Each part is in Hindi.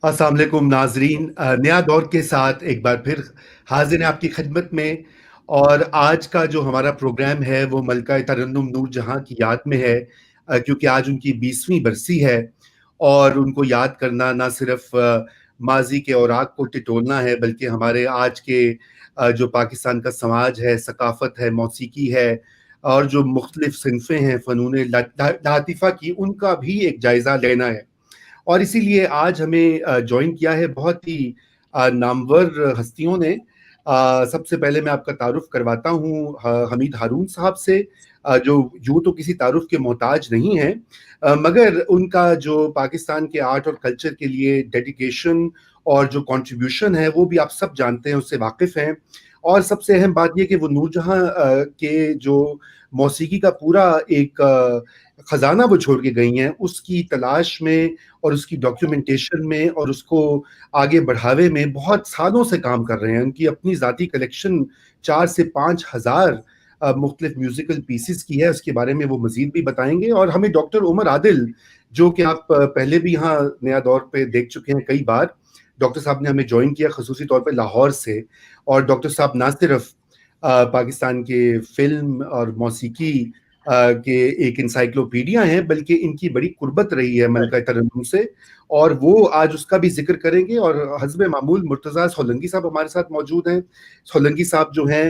अस्सलाम वालेकुम नाजरीन, नया दौर के साथ एक बार फिर हाजिर हैं आपकी खिदमत में। और आज का जो हमारा प्रोग्राम है वो मलका तरन्नुम नूर जहां की याद में है, क्योंकि आज उनकी 20वीं बरसी है। और उनको याद करना ना सिर्फ माजी के औराक को टिटोलना है, बल्कि हमारे आज के जो पाकिस्तान का समाज है, सकाफत है, मौसीकी है और जो मुख्तलिफ सिनफें हैं फ़नून लातिफ़ा की, उनका भी एक जायज़ा लेना है। और इसीलिए आज हमें ज्वाइन किया है बहुत ही नामवर हस्तियों ने। सबसे पहले मैं आपका तारुफ करवाता हूँ हमीद हारून साहब से, जो यूँ तो किसी तारुफ के मोहताज नहीं हैं, मगर उनका जो पाकिस्तान के आर्ट और कल्चर के लिए डेडिकेशन और जो कंट्रीब्यूशन है वो भी आप सब जानते हैं, उससे वाकिफ़ हैं। और सबसे अहम बात ये कि वो नूर जहां के जो मौसीकी का पूरा एक खजाना वो छोड़ के गई हैं, उसकी तलाश में और उसकी डॉक्यूमेंटेशन में और उसको आगे बढ़ावे में बहुत सालों से काम कर रहे हैं। उनकी अपनी ज़ाती कलेक्शन 4 से 5 हज़ार मुख्तलिफ म्यूज़िकल पीसेस की है, उसके बारे में वो मज़ीद भी बताएंगे। और हमें डॉक्टर ओमर आदिल, जो कि आप पहले भी यहाँ नया दौर पे देख चुके हैं कई बार, डॉक्टर साहब ने हमें ज्वाइन किया खसूसी तौर पे लाहौर से। और डॉक्टर साहब ना सिर्फ पाकिस्तान के फिल्म और मौसीकी के एक इंसाइक्लोपीडिया हैं, बल्कि इनकी बड़ी कुर्बत रही है मलका तरन्नुम से, और वो आज उसका भी जिक्र करेंगे। और हस्बे मामूल मुर्तज़ा सोलंकी साहब हमारे साथ मौजूद हैं। सोलंकी साहब जो हैं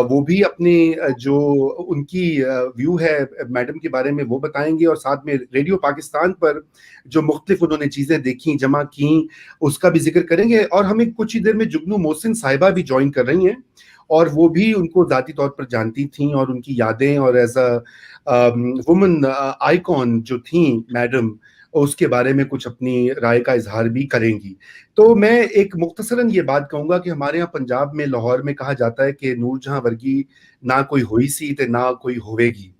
वो भी अपने जो उनकी व्यू है मैडम के बारे में वो बताएंगे, और साथ में रेडियो पाकिस्तान पर जो मुख्तलिफ उन्होंने चीज़ें देखी, जमा की, उसका भी जिक्र करेंगे। और हमें कुछ ही देर में जुगनू मोहसिन साहिबा भी ज्वाइन कर रही हैं, और वो भी उनको ज़ाती तौर पर जानती थीं और उनकी यादें और एज अ वुमन आइकॉन जो थीं मैडम, उसके बारे में कुछ अपनी राय का इजहार भी करेंगी। तो मैं एक मुख्तसरन ये बात कहूँगा कि हमारे यहाँ पंजाब में लाहौर में कहा जाता है कि नूर जहां वर्गी ना कोई होई सी ते ना कोई होवेगी।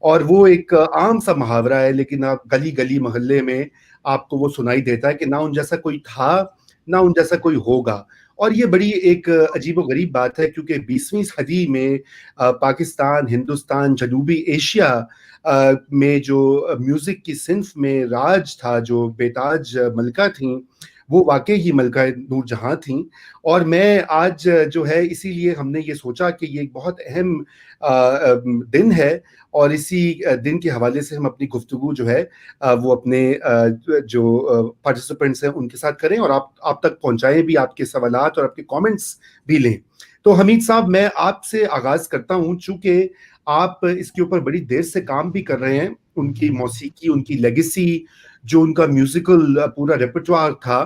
और वो एक आम सा मुहावरा है, लेकिन आप गली गली मोहल्ले में आपको वो सुनाई देता है कि ना उन जैसा कोई था, ना उन जैसा कोई होगा। और ये बड़ी एक अजीबोगरीब बात है, क्योंकि 20वीं सदी में पाकिस्तान, हिंदुस्तान, जनूबी एशिया में जो म्यूज़िक की सिन्फ में राज था, जो बेताज मलका थीं, वो वाकई ही मलका नूर जहां थीं। और मैं आज जो है, इसीलिए हमने ये सोचा कि ये एक बहुत अहम दिन है, और इसी दिन के हवाले से हम अपनी गुफ्तगू जो है वो अपने जो पार्टिसिपेंट्स हैं उनके साथ करें, और आप तक पहुंचाएं भी, आपके सवालात और आपके कमेंट्स भी लें। तो हमीद साहब, मैं आपसे आगाज़ करता हूं, चूँकि आप इसके ऊपर बड़ी देर से काम भी कर रहे हैं। उनकी मौसीकी, उनकी लेगेसी, जो उनका म्यूज़िकल पूरा रेpertoire था,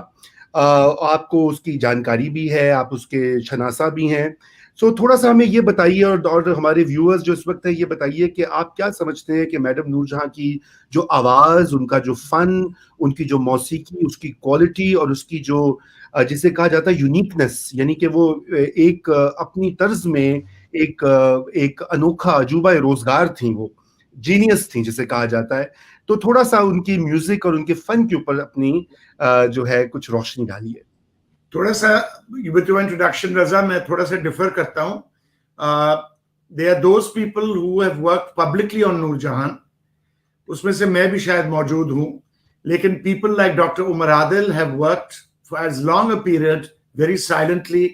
आपको उसकी जानकारी भी है, आप उसके शनासा भी हैं। सो थोड़ा सा हमें ये बताइए, और हमारे व्यूअर्स जो इस वक्त है, ये बताइए कि आप क्या समझते हैं कि मैडम नूर जहां की जो आवाज़, उनका जो फ़न, उनकी जो मौसीकी, उसकी क्वालिटी और उसकी जो जिसे कहा जाता है यूनिकनेस, यानी कि वो एक अपनी तर्ज में एक अनोखा अजूबा रोजगार थी, वो जीनियस थी जिसे कहा जाता है। तो थोड़ा सा उनकी म्यूजिक और उनके फन के ऊपर अपनी जो है कुछ रोशनी डालिए। थोड़ा सा विद योर इंट्रोडक्शन रजा, मैं थोड़ा सा डिफर करता हूँ। They are those people who have worked publicly on Noor Jahan, उसमें से मैं भी शायद मौजूद हूँ, लेकिन people like doctor Umar Adil have worked for as long a period very silently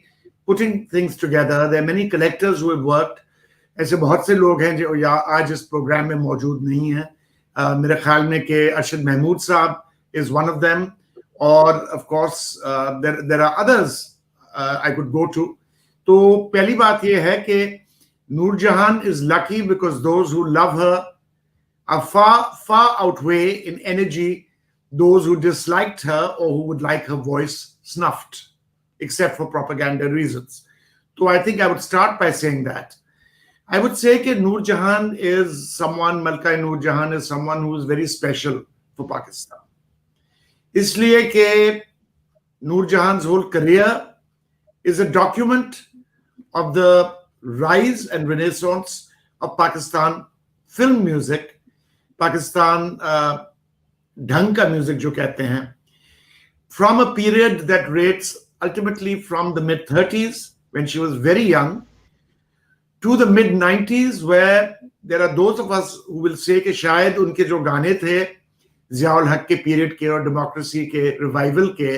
putting things together. There are many collectors who have worked. ऐसे बहुत से लोग हैं जो या आज इस प्रोग्राम में मौजूद नहीं हैं। मेरे ख्याल में कि अरशद महमूद साहब is one of them, और of course there are others I could go to. तो पहली बात ये है कि नूर जहान is lucky because those who love her are far outweigh in energy those who disliked her or who would like her voice snuffed, except for propaganda reasons. So I think I would start by saying that. I would say that Nur Jahan is someone, Malka Nur Jahan is someone who is very special for Pakistan. इसलिए कि Nur Jahan's whole career is a document of the rise and renaissance of Pakistan film music, Pakistan ढंग का music जो कहते हैं, from a period that rates ultimately from the mid-30s when she was very young to the mid-90s, where there are those of us who will say कि शायद उनके जो गाने थे ज़िया-उल-हक के पीरियड के और डेमोक्रेसी के रिवाइवल के,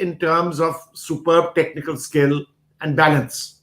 in terms of superb technical skill and balance.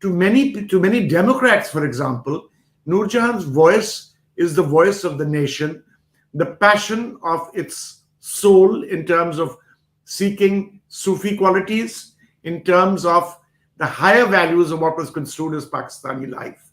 to many Democrats, for example, Nur Jahan's voice is the voice of the nation, the passion of its soul in terms of seeking Sufi qualities, in terms of the higher values of what was construed as Pakistani life.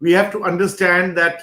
We have to understand that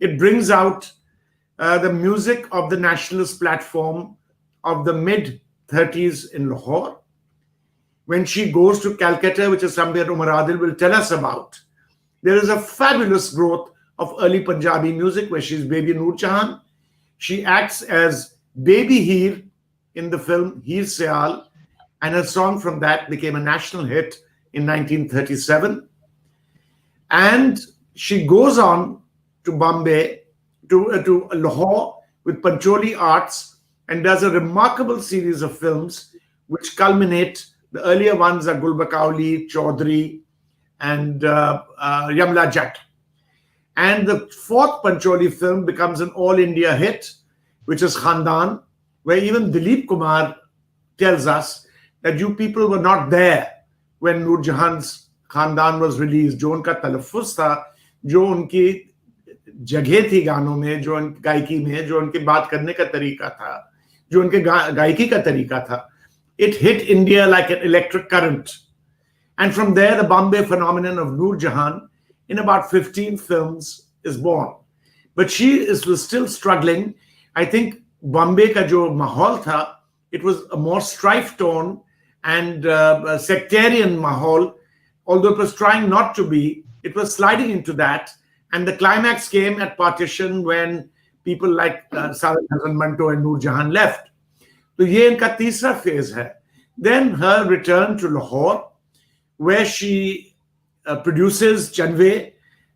it brings out the music of the nationalist platform of the mid-30s in Lahore. When she goes to Calcutta, which is somewhere that Omer Adil will tell us about, there is a fabulous growth of early Punjabi music where she's baby Nur Jahan. She acts as baby Heer in the film Heer Seal, and a song from that became a national hit in 1937. And she goes on to Bombay, to Lahore with Pancholi Arts, and does a remarkable series of films which culminate. The earlier ones are Gul Bakauli, Chaudhry, and Yamla Jatt. And the fourth Pancholi film becomes an all-India hit, which is Khandan, where even Dilip Kumar tells us that you people were not there when Nur Jahan's Khandan was released. जो उनका तलफ़्फ़ुज़ था, जो उनकी जगह थी गानों में, जो उनकी गायकी में, जो उनके बात करने का तरीका था, जो उनके गायकी का तरीका था, it hit India like an electric current. And from there, the Bombay phenomenon of Nur Jahan in about 15 films is born. But she was still struggling. I think Bombay ka jo mahol tha, it was a more strife tone and sectarian mahol, although it was trying not to be, it was sliding into that. And the climax came at partition when people like Sadat Hasan Manto and Nur Jahan left. So ye inka teesra phase hai. Then her return to Lahore, where she produces Chanve,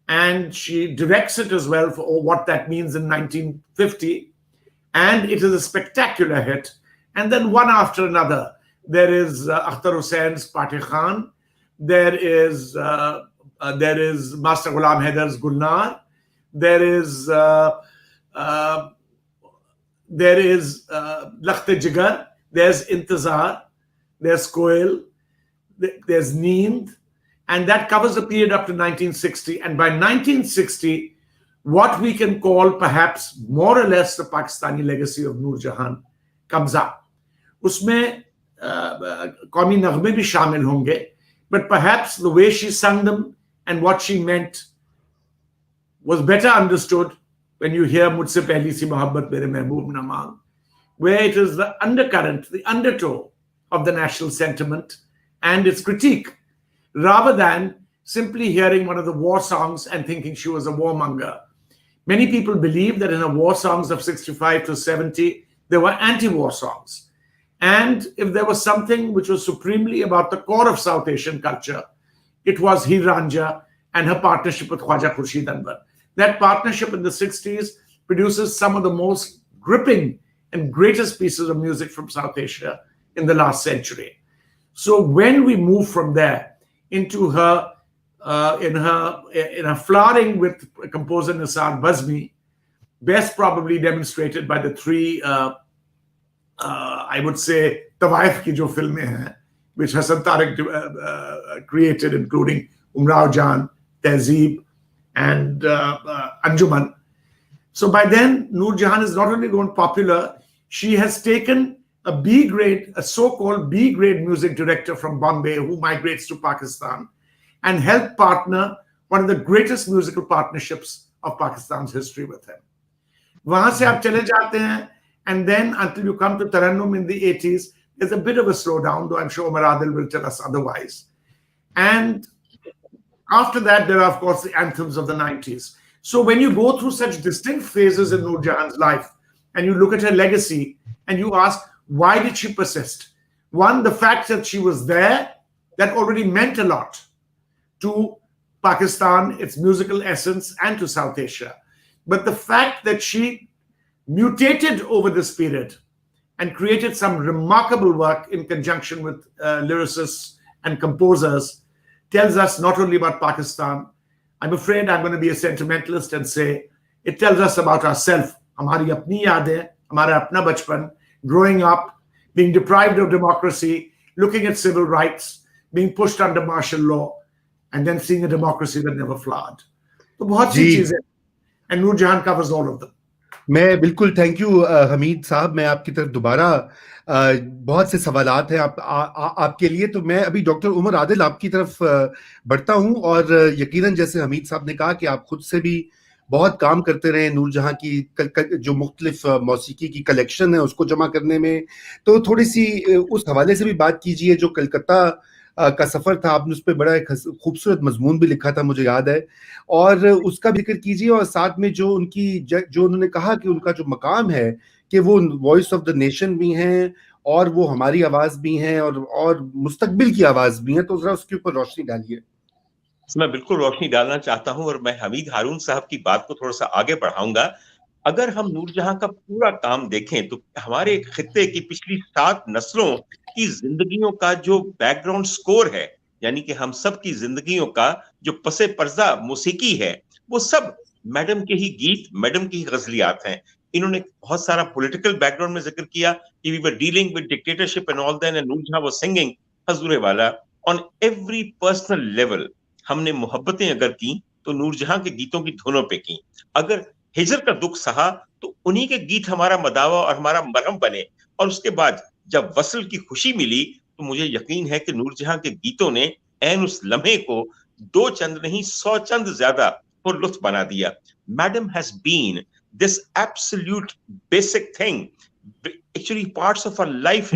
and she directs it as well for what that means in 1950. And it is a spectacular hit. And then one after another, there is Akhtar Hussein's Pathe Khan, there is Master Ghulam Haidar's Gulnar, there is Lakhte Jigar, there's Intizar, there's Koil, there's Neend, and that covers the period up to 1960. And by 1960, what we can call perhaps more or less the Pakistani legacy of Nur Jahan comes up. Usme qawmi naghme bhi shamil honge, but perhaps the way she sung them and what she meant was better understood when you hear Mujhse Pehli Si Mohabbat Mere Mehboob Na Mang, where it is the undercurrent, the undertow of the national sentiment and its critique, rather than simply hearing one of the war songs and thinking she was a warmonger. Many people believe that in her war songs of 65 to 70, there were anti-war songs. And if there was something which was supremely about the core of South Asian culture, it was Heer Ranjha and her partnership with Khwaja Khurshid Anwar. That partnership in the 60s produces some of the most gripping and greatest pieces of music from South Asia in the last century. So when we move from there into her, in her flowering with composer Nisar Bazmi, best probably demonstrated by the three, I would say, Tawaif ki jo filmein hain, which Hasan Tariq created, including Umrao Jan, Tehzeeb, and Anjuman. So by then, Nur Jahan is not only grown popular, she has taken a B-grade, a so-called B-grade music director from Bombay who migrates to Pakistan and helped partner one of the greatest musical partnerships of Pakistan's history with him. Wahan se aap chale jaate hain, and then until you come to Tarannum in the 80s, there's a bit of a slowdown, though I'm sure Omer Adil will tell us otherwise. And after that, there are, of course, the anthems of the 90s. So when you go through such distinct phases in Nur Jahan's life, and you look at her legacy, and you ask, why did she persist? One, the fact that she was there, that already meant a lot to Pakistan, its musical essence, and to South Asia. But the fact that she mutated over this period and created some remarkable work in conjunction with lyricists and composers, tells us not only about Pakistan. I'm afraid I'm going to be a sentimentalist and say it tells us about ourselves. हमारी अपनी यादें, हमारा अपना बचपन, growing up, being deprived of democracy, looking at civil rights, being pushed under martial law, and then seeing a democracy that never flowered. तो बहुत सी चीजें, and Nur Jahan covers all of them. मैं बिल्कुल, थैंक यू हमीद साहब. मैं आपकी तरफ दोबारा बहुत से सवालात हैं आपके लिए. तो मैं अभी डॉक्टर उमर आदिल आपकी तरफ बढ़ता हूं, और यकीनन जैसे हमीद साहब ने कहा कि आप खुद से भी बहुत काम करते रहे नूर जहां की जो मुख्तलिफ मौसीकी की कलेक्शन है उसको जमा करने में. तो थोड़ी सी उस हवाले से भी बात कीजिए. जो कलकत्ता का सफर था, आपने उस पर बड़ा एक खूबसूरत मजमून भी लिखा था, मुझे याद है, और उसका जिक्र कीजिए. और साथ में जो उन्होंने कहा कि उनका जो मकाम है कि वो वॉइस ऑफ द नेशन भी हैं और वो हमारी आवाज भी हैं और मुस्तकबिल की आवाज भी हैं. तो जरा उसके ऊपर रोशनी डालिए. मैं बिल्कुल रोशनी डालना चाहता हूं, और मैं हमीद हारून साहब की बात को थोड़ा सा आगे बढ़ाऊंगा. अगर हम नूर जहां का पूरा काम देखें तो हमारे खित्ते की पिछली 7 नस्लों की जिंदगियों का जो बैकग्राउंड स्कोर है, यानी कि हम सब की जिंदगियों का जो पसे पर्दा मौसीकी है, वो सब मैडम के ही गीत, मैडम की ही गजलियात हैं. इन्होंने बहुत सारा पॉलिटिकल बैकग्राउंड में जिक्र किया कि we were dealing with dictatorship and all that, and Noor Jahan was singing हजूर वाला ऑन एवरी पर्सनल लेवल. हमने मोहब्बतें अगर की तो नूर जहां के गीतों की धुनों पे की. अगर हिजर का दुख सहा तो उन्हीं के गीत हमारा मदावा और हमारा मरहम बने. और उसके बाद जब वसल की खुशी मिली तो मुझे यकीन है कि नूर जहां के गीतों ने ऐन उस लम्हे को 2 चंद नहीं 100 चंद ज्यादा पुरलुत्फ बना दिया. Madam has been this absolute basic thing, actually parts of our life,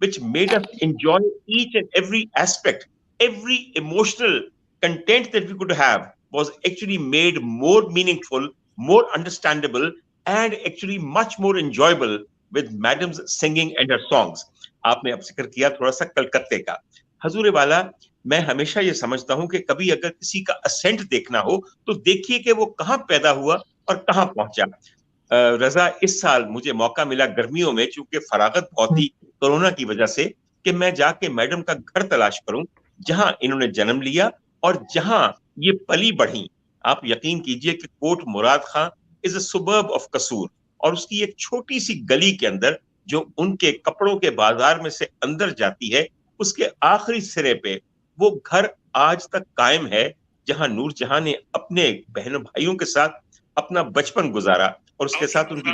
which made us enjoy each and every aspect. Every emotional content that we could have was actually made more meaningful, more understandable, and actually much more enjoyable with Madam's singing and her songs. आपने अब जिक्र किया थोड़ा सा कलकत्ते का. हजूर वाला, मैं हमेशा ये समझता हूं कि कभी अगर किसी का असेंट देखना हो तो देखिए कि वो कहाँ पैदा हुआ और कहां पहुंचा. रजा, इस साल मुझे मौका मिला गर्मियों में, चूंकि फरागत बहुत थी कोरोना की वजह से, कि मैं जाके मैडम का घर तलाश करूं जहां इन्होंने जन्म लिया और जहां ये पली बढ़ी. आप यकीन कीजिए कि Kot Murad Khan is a suburb of Kasur, और उसकी एक छोटी सी गली के अंदर जो उनके कपड़ों के बाजार में से अंदर जाती है, उसके आखिरी सिरे पे वो घर आज तक कायम है जहां नूर जहां ने अपने बहनों भाइयों के साथ अपना बचपन गुजारा. और उसके साथ उनकी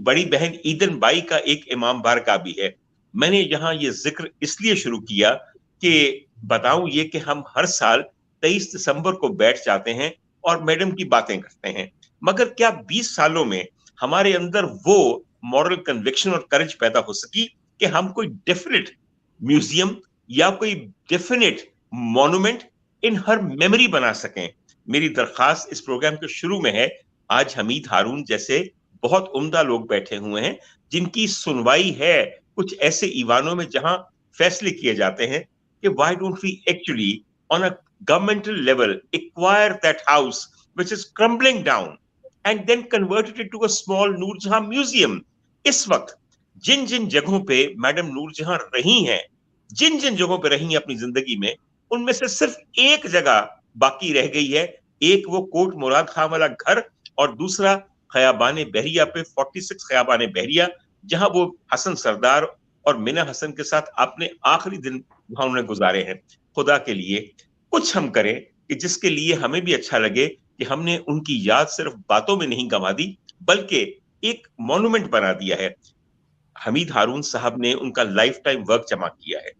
बड़ी बहन ईदन बाई का एक इमाम बार का भी है. मैंने यहाँ ये जिक्र इसलिए शुरू किया कि बताऊं ये कि हम हर साल 23 दिसंबर को बैठ जाते हैं और मैडम की बातें करते हैं, मगर क्या 20 सालों में हमारे अंदर वो मॉरल कन्विक्शन और करेज पैदा हो सकी कि हम कोई डेफिनेट म्यूजियम या कोई definite monument in her memory बना सकें. मेरी दरखास्त इस प्रोग्राम के शुरू में है. आज हमीद हारून जैसे बहुत उम्दा लोग बैठे हुए हैं जिनकी सुनवाई है कुछ ऐसे ईवानों में जहां फैसले किए जाते हैं कि why don't we actually on a governmental level acquire that house which is crumbling down and then converted it to a small Noor Jahan museum. इस वक्त जिन जिन जगहों पे मैडम नूर जहां रही हैं, जिन जिन जगहों पे रही हैं अपनी जिंदगी में, उनमें से सिर्फ एक जगह बाकी रह गई है. एक वो कोट मुराद खां वाला घर, और दूसरा खयाबाने बहरिया पे 46 खयाबाने बहरिया, जहां वो हसन सरदार और मिना हसन के साथ अपने आखिरी दिन वहां उन्होंने गुजारे हैं. खुदा के लिए कुछ हम करें कि जिसके लिए हमें भी अच्छा लगे कि हमने उनकी याद सिर्फ बातों में नहीं गंवा दी, बल्कि एक मॉन्यूमेंट बना दिया है. हमीद हारून साहब ने उनका लाइफ टाइम वर्क जमा किया है.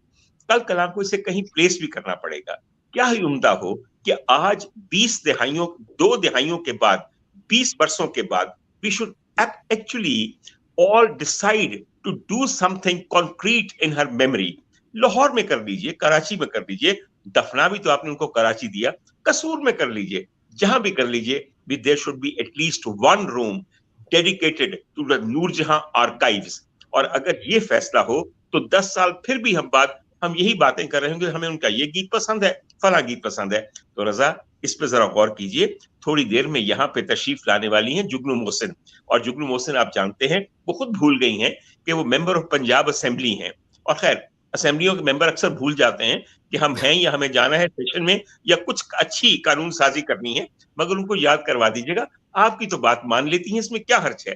कल कला को इसे कहीं प्लेस भी करना पड़ेगा. क्या ही उम्दा हो कि आज 2 दहाइयों के बाद, 20 वर्षों के बाद, we should actually all decide to do something concrete in her memory. Lahore में कर लीजिए, कराची में कर लीजिए, दफना भी तो आपने उनको कराची दिया, कसूर में कर लीजिए, जहां भी कर लीजिए, there should be at least one room dedicated to the नूर जहां archives. और अगर ये फैसला हो तो 10 साल फिर भी हम यही बातें कर रहे होंगे, हमें उनका ये गीत पसंद है, फला गीत पसंद है. तो रजा, इस पे जरा गौर कीजिए। थोड़ी देर में यहाँ पे तशरीफ लाने वाली हैं जुगनू मोहसिन, और जुगनू मोहसिन आप जानते हैं वो खुद भूल गई हैं कि वो मेंबर ऑफ पंजाब असेंबली हैं। और खैर असेंबलियों के मेंबर अक्सर भूल जाते हैं कि हम हैं या हमें जाना है सेशन में या कुछ अच्छी कानून साजी करनी है, मगर उनको याद करवा दीजिएगा। आपकी तो बात मान लेती हैं, इसमें क्या हर्ज है।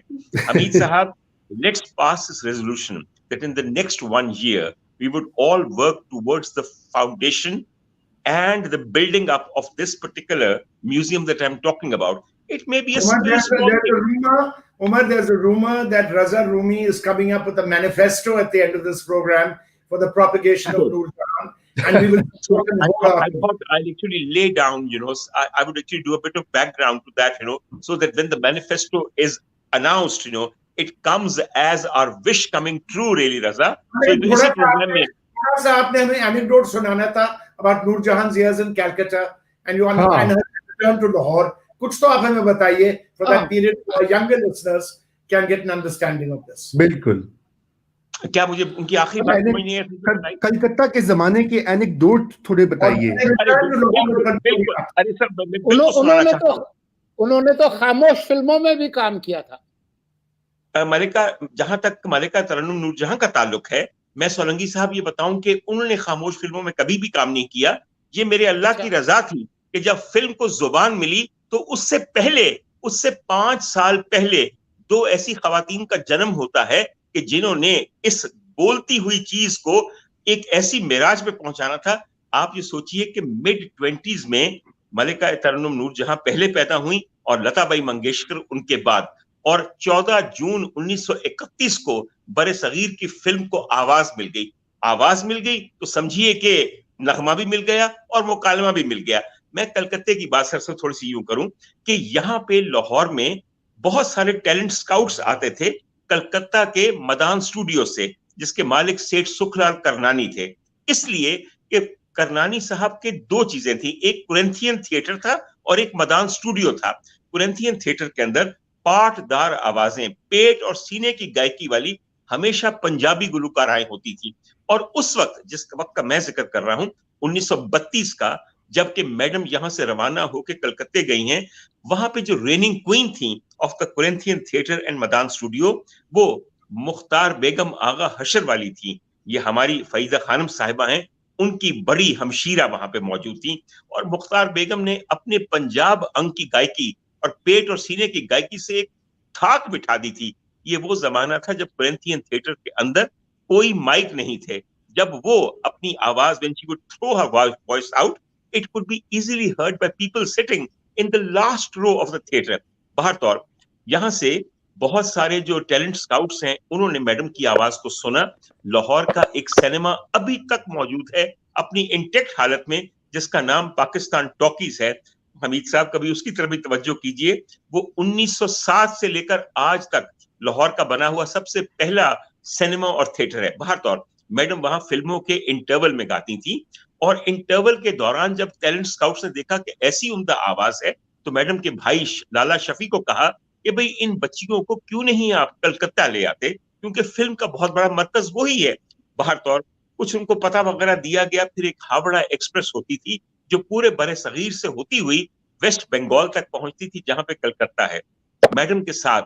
हमीद साहब, let's pass this resolution that in the next 1 year we would all work towards the foundation and the building up of this particular museum that I'm talking about. It may be a small thing. Omer, there's a rumor that Raza Rumi is coming up with a manifesto at the end of this program for the propagation of Nur Jahan, and we will. I thought I'll actually lay down, I would actually do a bit of background to that, so that when the manifesto is announced, it comes as our wish coming true, really, Raza. So इसी program में थोड़ा सा आपने हमें anecdote सुनाना था about Nur Jahan's years in Calcutta and you and her return to Lahore. कुछ तो आप हमें बताइए for that period, so our younger listeners can get an understanding of this. बिल्कुल। क्या मुझे उनकी आखिरी बात समझ नहीं है? कलकत्ता के जमाने के एनेक्डोट थोड़े बताइए। अरे सर, उन्होंने तो खामोश फिल्मों में भी काम किया था। जहां तक मलिका तरन्नुम नूर जहां का ताल्लुक है, मैं सोलंकी साहब ये बताऊं कि उन्होंने खामोश फिल्मों में कभी भी काम नहीं किया। ये मेरे अल्लाह की रजा थी कि जब फिल्म को जुबान मिली तो उससे 5 साल पहले 2 ऐसी खवातीन का जन्म होता है कि जिन्होंने इस बोलती हुई चीज को एक ऐसी मिराज पे पहुंचाना था। आप ये सोचिए कि mid-20s में मलिका तरन्नुम नूर जहां पहले पैदा हुई और लताबाई मंगेशकर उनके बाद, और 14 जून 1931 को बड़े सगीर की फिल्म को आवाज मिल गई तो समझिए कि नगमा भी मिल गया और मुकालमा भी मिल गया। मैं कलकत्ते की बात सर से थोड़ी सी यूं करूं कि यहाँ पे लाहौर में बहुत सारे टैलेंट स्काउट्स आते थे कलकत्ता के मदान स्टूडियो से, जिसके मालिक सेठ सुखलाल करनानी थे। इसलिए कि करनानी साहब के 2 चीजें थी, एक कुरेंथियन थिएटर था और एक मदान स्टूडियो था। कुरेंथियन थिएटर के अंदर पाटदार आवाजें, पेट और सीने की गायकी वाली हमेशा पंजाबी गुलकाराएं होती थी। और उस वक्त, जिस वक्त का मैं जिक्र कर रहा हूं, 1932 का, जबकि मैडम यहां से रवाना होकर कलकत्ते गई हैं, वहां पे जो रेनिंग क्वीन थी of the Corinthian theatre and Madan studio, वो मुख्तार बेगम आगा हशर वाली थी। ये हमारी फरीदा खानम साहिबा हैं, उनकी बड़ी हमशीरा वहां पे मौजूद थी। और मुख्तार बेगम ने अपने पंजाब अंग की गायकी और पेट और सीने की गायकी से एक थाक बिठा दी थी। ये वो जमाना था जब कुरेंथियन थिएटर के अंदर कोई माइक नहीं थे। जब वो अपनी आवाज, when she would throw her voice out, it could be easily heard by people sitting in the last row of the theater. बहरतौर यहाँ से बहुत सारे जो टैलेंट स्काउट्स हैं, उन्होंने मैडम की आवाज को सुना। लाहौर का एक सिनेमा अभी तक मौजूद है अपनी इंटेक्ट हालत में, जिसका नाम पाकिस्तान टॉकीज है। हमीद साहब कभी उसकी तरफ भी तवज्जो कीजिए। वो 1907 से लेकर आज तक लाहौर का बना हुआ सबसे पहला सिनेमा और थिएटर है। बहरतौर मैडम वहां फिल्मों के इंटरवल में गाती थी, और इंटरवल के दौरान जब टैलेंट स्काउट्स ने देखा कि ऐसी उम्दा आवाज है, तो मैडम के भाई लाला शफी को कहा कि भाई इन बच्चियों को क्यों नहीं आप कलकत्ता ले आते, क्योंकि फिल्म का बहुत बड़ा मरकज वही है। बहरतौर कुछ उनको पता वगैरह दिया गया। फिर एक हावड़ा एक्सप्रेस होती थी जो पूरे बड़े सगीर से होती हुई वेस्ट बंगाल तक पहुंचती थी, जहां पे कलकत्ता है। मैडम के साथ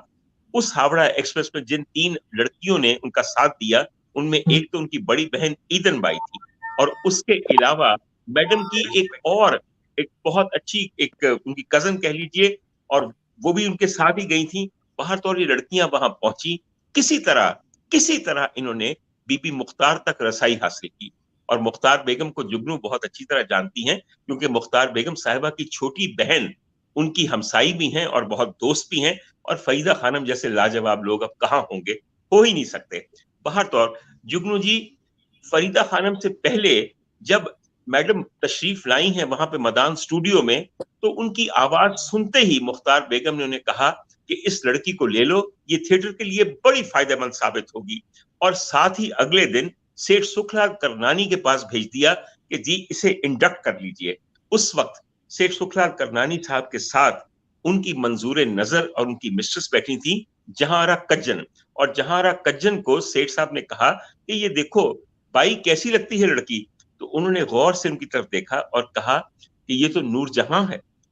उस हावड़ा एक्सप्रेस में जिन 3 लड़कियों ने उनका साथ दिया, उनमें एक तो उनकी बड़ी बहन ईदन बाई थी, और उसके अलावा मैडम की एक बहुत अच्छी उनकी कजन कह लीजिए, और वो भी उनके साथ ही गई थी। बहरतौर ये लड़कियां वहां पहुंची, किसी तरह इन्होंने बीबी मुख्तार तक रसाई हासिल की। और मुख्तार बेगम को जुगनू बहुत अच्छी तरह जानती हैं, क्योंकि मुख्तार बेगम साहिबा की छोटी बहन उनकी हमसाई भी हैं और बहुत दोस्त भी हैं। और फरीदा खानम जैसे लाजवाब लोग अब कहाँ होंगे, हो ही नहीं सकते। बहरतौर जुगनू जी, फरीदा खानम से पहले जब मैडम तशरीफ लाई हैं वहां पे मदान स्टूडियो में, तो उनकी आवाज सुनते ही मुख्तार बेगम ने उन्हें कहा कि इस लड़की को ले लो, ये थिएटर के लिए बड़ी फायदेमंद साबित होगी। और साथ ही अगले दिन सेठ सुखलाल करनानी के पास भेज दिया कि जी इसे इंडक्ट कर लीजिए। उस वक्त सेठ सुखलाल करनानी साहब के साथ उनकी मंजूर नजर और उनकी मिस्ट्रेस बैठी थी जहां कज्जन, और जहां कज्जन को सेठ साहब ने कहा कि ये देखो बाई कैसी लगती है लड़की। तो उन्होंने गौर से उनकी तरफ देखा और कहा कि ये तो नूर जहां है।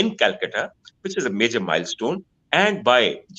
in Calcutta, which is a major milestone, and by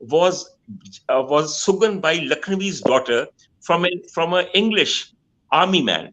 was sugan by Lakhnavi's daughter from an English army man.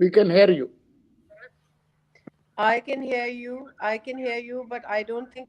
We can hear you. I can hear you, but I don't think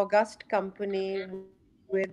august company with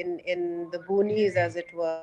in the boonies as it were.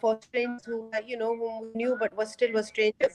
for strangers who whom we knew but was strangers,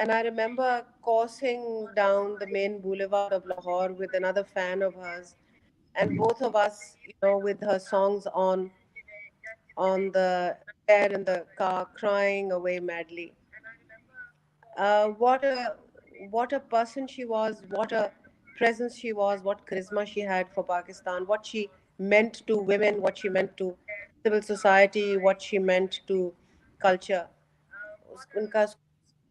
And I remember coursing down the main boulevard of Lahore with another fan of hers, and both of us, with her songs on the air in the car, crying away madly. What a person she was, what a presence she was, what charisma she had for Pakistan, what she meant to women, what she meant to civil society, what she meant to culture.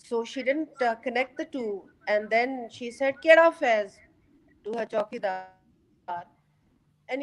So she didn't connect the two, and then she said keda faiz to her chowkidar, and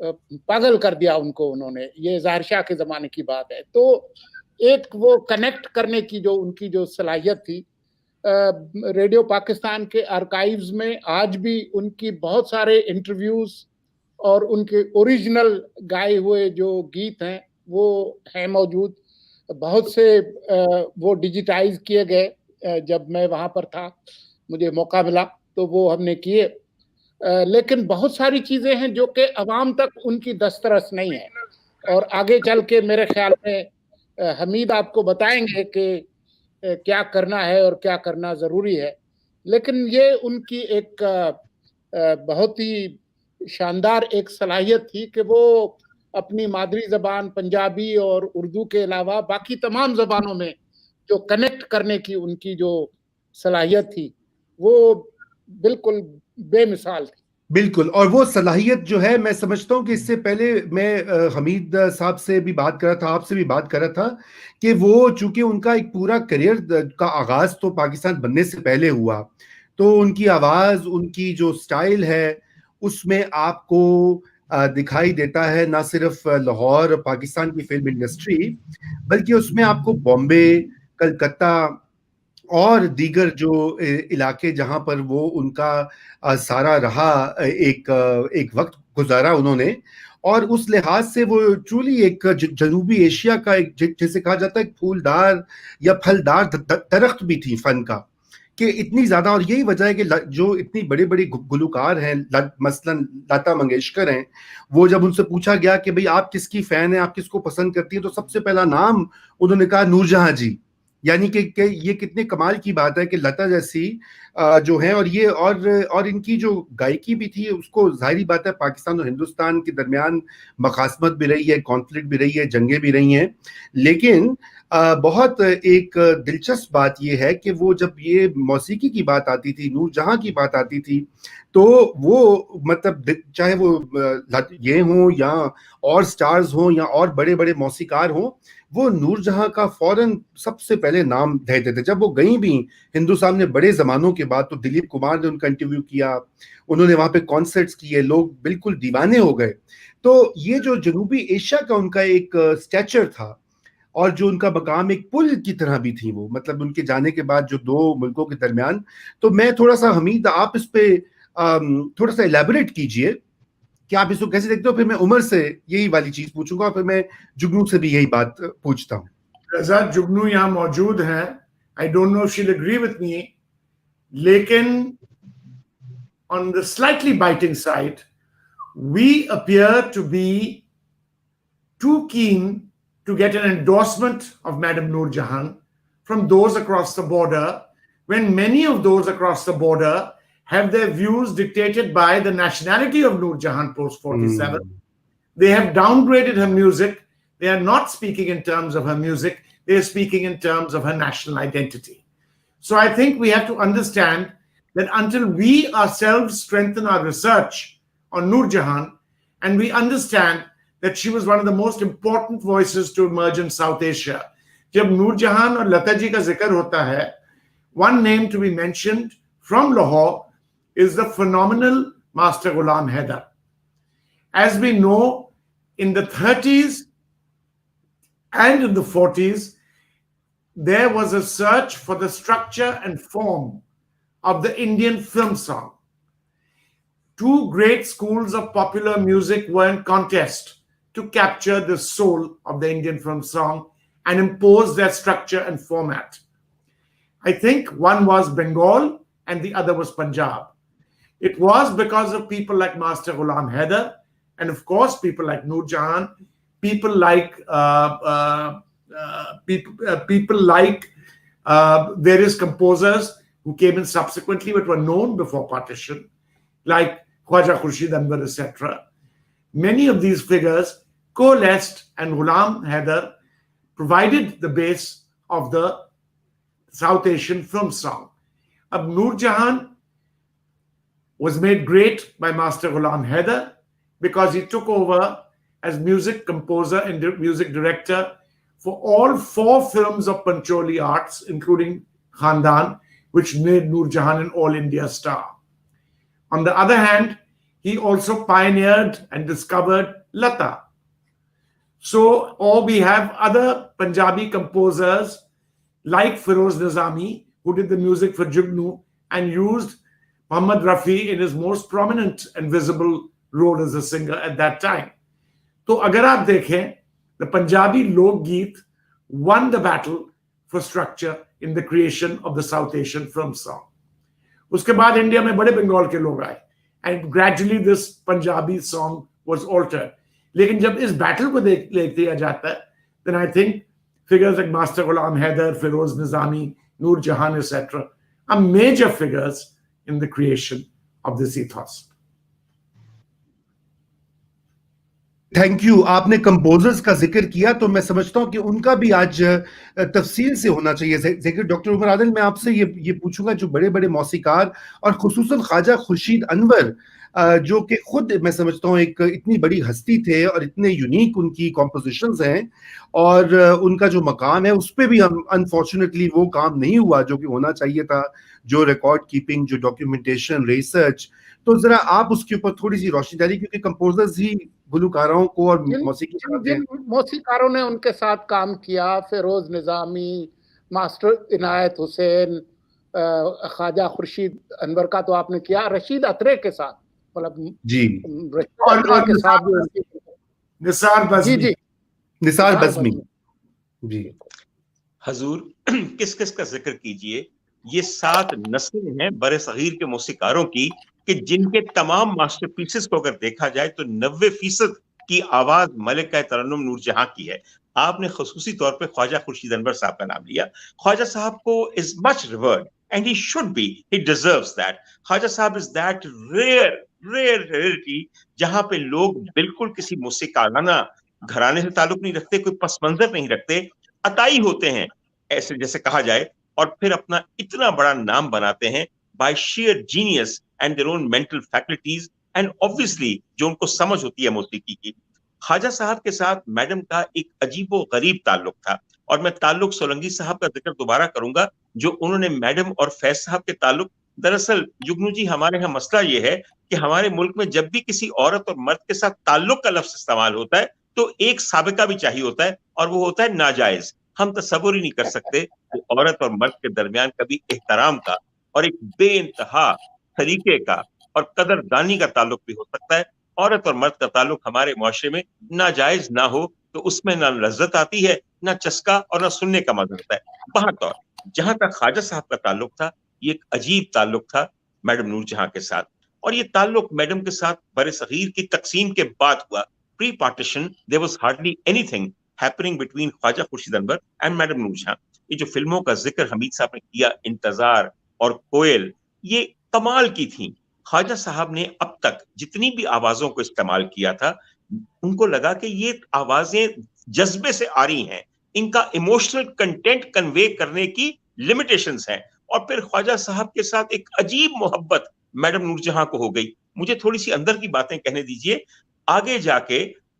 पागल कर दिया उनको उन्होंने। ये ज़ाहिर शाह के ज़माने की बात है। तो एक वो कनेक्ट करने की जो उनकी जो सलाहियत थी, रेडियो पाकिस्तान के आर्काइव्स में आज भी उनकी बहुत सारे इंटरव्यूज़ और उनके ओरिजिनल गाए हुए जो गीत हैं वो हैं मौजूद। बहुत से वो डिजिटाइज किए गए। जब मैं वहाँ पर था, मुझे मौका मिला तो वो हमने किए। लेकिन बहुत सारी चीज़ें हैं जो कि अवाम तक उनकी दस्तरस नहीं है, और आगे चल के मेरे ख्याल में हमीद आपको बताएंगे कि क्या करना है और क्या करना ज़रूरी है। लेकिन ये उनकी एक बहुत ही शानदार एक सलाहियत थी कि वो अपनी मादरी ज़बान पंजाबी और उर्दू के अलावा बाकी तमाम ज़बानों में जो कनेक्ट करने की उनकी जो सलाहियत थी वो बिल्कुल बेमिसाल थी। बिल्कुल। और वो सलाहियत जो है, मैं समझता हूँ कि इससे पहले मैं हमीद साहब से भी बात कर रहा था, आपसे भी बात कर रहा था कि वो चूंकि उनका एक पूरा करियर का आगाज तो पाकिस्तान बनने से पहले हुआ, तो उनकी आवाज़, उनकी जो स्टाइल है उसमें आपको दिखाई देता है ना सिर्फ लाहौर पाकिस्तान की फिल्म इंडस्ट्री, बल्कि उसमें आपको बॉम्बे, कलकत्ता और दीगर जो इलाके जहां पर वो उनका सारा रहा, एक वक्त गुजारा उन्होंने, और उस लिहाज से वो ट्रूली एक जनूबी एशिया का एक, जैसे कहा जाता है, एक फूलदार या फलदार दरख्त भी थी फन का, कि इतनी ज्यादा। और यही वजह है कि जो इतनी बड़े बड़े गुलकार हैं, मसलन लता मंगेशकर हैं, वो जब उनसे पूछा गया कि भाई आप किसकी फैन है, आप किसको पसंद करती है, तो सबसे पहला नाम उन्होंने कहा नूर जहां जी। यानी कि ये कितने कमाल की बात है कि लता जैसी जो है, और ये और इनकी जो गायकी भी थी, उसको जाहिर बात है पाकिस्तान और हिंदुस्तान के दरमियान मखासमत भी रही है, कॉन्फ्लिक्ट भी रही है, जंगें भी रही हैं, लेकिन बहुत एक दिलचस्प बात यह है कि वो जब ये मौसीकी की बात आती थी, नूर जहां की बात आती थी, तो वो मतलब चाहे वो ये हों या और स्टार्स हों या और बड़े बड़े मौसीकार हों, वो नूर जहां का फौरन सबसे पहले नाम देते थे। जब वो गई भी हिंदुस्तान में बड़े जमानों के बाद, तो दिलीप कुमार ने उनका इंटरव्यू किया, उन्होंने वहां पे कॉन्सर्ट्स किए, लोग बिल्कुल दीवाने हो गए। तो ये जो जनूबी एशिया का उनका एक स्टैचर था, और जो उनका मकाम एक पुल की तरह भी थी वो, मतलब उनके जाने के बाद जो दो मुल्कों के दरमियान। तो मैं थोड़ा सा, हमीद आप इस पे थोड़ा सा इलेबोरेट कीजिए कि आप इसको कैसे देखते हो। फिर मैं उमर से यही वाली चीज पूछूंगा, फिर मैं जुगनू से भी यही बात पूछता हूँ। रजा, जुगनू यहाँ मौजूद हैं, I don't know if she will agree with me, लेकिन on the slightly biting side, we appear to be too keen to get an endorsement of Madam Nur Jahan from those across the border, when many of those across the border have their views dictated by the nationality of Nur Jahan post 47. They have downgraded her music. They are not speaking in terms of her music. They are speaking in terms of her national identity. So I think we have to understand that until we ourselves strengthen our research on Nur Jahan and we understand that she was one of the most important voices to emerge in South Asia. जब नूर जहान और लता जी का जिक्र होता है, one name to be mentioned from Lahore is the phenomenal Master Ghulam Haider. As we know, in the 30s and in the 40s, there was a search for the structure and form of the Indian film song. Two great schools of popular music were in contest to capture the soul of the Indian film song and impose their structure and format. I think one was Bengal and the other was Punjab. It was because of people like Master Ghulam Haider and of course people like Nur Jahan, people like various composers who came in subsequently but were known before partition, like Khwaja Khurshid Anwar, etc. Many of these figures coalesced and Ghulam Haider provided the base of the South Asian film song. Ab Nur Jahan was made great by Master Ghulam Haider because he took over as music composer and music director for all 4 films of Pancholi Arts, including Khandan, which made Nur Jahan an all-India star. On the other hand, he also pioneered and discovered Lata. So, or we have other Punjabi composers like Feroz Nizami, who did the music for Jugnu and used Muhammad Rafi in his most prominent and visible role as a singer at that time. तो अगर आप देखें, the Punjabi Lok Geet won the battle for structure in the creation of the South Asian film song. उसके बाद इंडिया में बड़े बंगाल के लोग आए and gradually this Punjabi song was altered. लेकिन जब इस बैटल को देख लिया जाता है, then I think figures like Master Ghulam Haider, Feroz Nizami, Nur Jahan, etc. are major figures in the creation of this ethos. Thank you. आपने कंपोजर्स का जिक्र किया तो मैं समझता हूं कि उनका भी आज तफसील से होना चाहिए जिक्र. डॉक्टर उमर आदिल, मैं आपसे ये पूछूंगा, जो बड़े बड़े मौसीकार और खुसूसन ख्वाजा खुर्शीद अनवर, जो कि खुद मैं समझता हूँ एक इतनी बड़ी हस्ती थे और इतने यूनिक उनकी कॉम्पोजिशंस हैं और उनका जो मकाम है उस पर भी अनफॉर्चुनेटली वो काम नहीं हुआ जो कि होना चाहिए था, जो रिकॉर्ड कीपिंग, जो डॉक्यूमेंटेशन, रिसर्च. तो जरा आप उसके ऊपर थोड़ी सी रोशनी डालिए, क्योंकि कंपोजर्स ही गुलकारों को और मौसीकारों ने उनके साथ काम किया, फिरोज निजामी, मास्टर इनायत हुसैन, ख्वाजा खुर्शीद अनवर का तो आपने किया, रशीद अतरे के साथ, मतलब जी, के साथ भी निसार बज़मी जी. हजूर, किस किस का जिक्र कीजिए. ये 7 नस्लें हैं बरे सगीर के मौसीकारों की कि जिनके तमाम मास्टरपीसेस को अगर देखा जाए तो 90% की आवाज मलिका तरन्नुम नूर जहां की है. आपने खसूसी तौर पे ख्वाजा खुर्शीद अनवर साहब का नाम लिया. ख्वाजा साहब को is much revered and he should be, he deserves that. Khwaja Sahab is that rare rarity जहां पे लोग बिल्कुल किसी मौसीकाराना घराने से ताल्लुक नहीं रखते, कोई पस मंजर नहीं रखते, अताई होते हैं ऐसे जैसे कहा जाए, और फिर अपना इतना बड़ा नाम बनाते हैं by sheer genius and their own mental faculties and obviously जो उनको समझ होती है मौसीकी की. ख्वाजा साहब के साथ मैडम का एक अजीबो गरीब ताल्लुक था, और मैं ताल्लुक सोलंकी साहब का जिक्र दोबारा करूंगा जो उन्होंने मैडम और फैज साहब के ताल्लुक. दरअसल जुगनू जी, हमारे यहाँ मसला ये है कि हमारे मुल्क में जब भी किसी औरत और मर्द के साथ ताल्लुक का लफ्ज इस्तेमाल होता है तो एक साबिका भी चाहिए होता है, और वो होता है नाजायज. हम तसव्वुर ही नहीं कर सकते कि औरत और मर्द के दरमियान कभी एहतराम का और एक बेइंतहा तरीके का और कदरदानी का ताल्लुक भी हो सकता है. औरत और मर्द का ताल्लुक हमारे मुआशरे में नाजायज ना हो तो उसमें ना लज्जत आती है, ना चस्का, और ना सुनने का मजा आता है. बहरतौर, जहां तक ख्वाजा साहब का ताल्लुक था, ये एक अजीब ताल्लुक था मैडम नूर जहां के साथ, और ये ताल्लुक मैडम के साथ बरे सगीर की तकसीम के बाद हुआ. Pre partition there was hardly anything happening between Khwaja Khurshid Anwar and madam Noor Jahan. ये जो फिल्मों का जिक्र हमीद साहब ने किया, इंतजार और कोयल, ये कमाल की थी. ख्वाजा साहब ने अब तक जितनी भी आवाजों को इस्तेमाल किया था, उनको लगा कि ये आवाजें जज्बे से आ रही हैं, इनका इमोशनल कंटेंट कन्वे करने की लिमिटेशंस हैं, और फिर ख्वाजा साहब के साथ एक अजीब मोहब्बत मैडम नूर जहां को हो गई. मुझे थोड़ी सी अंदर की बातें कहने दीजिए. आगे जाके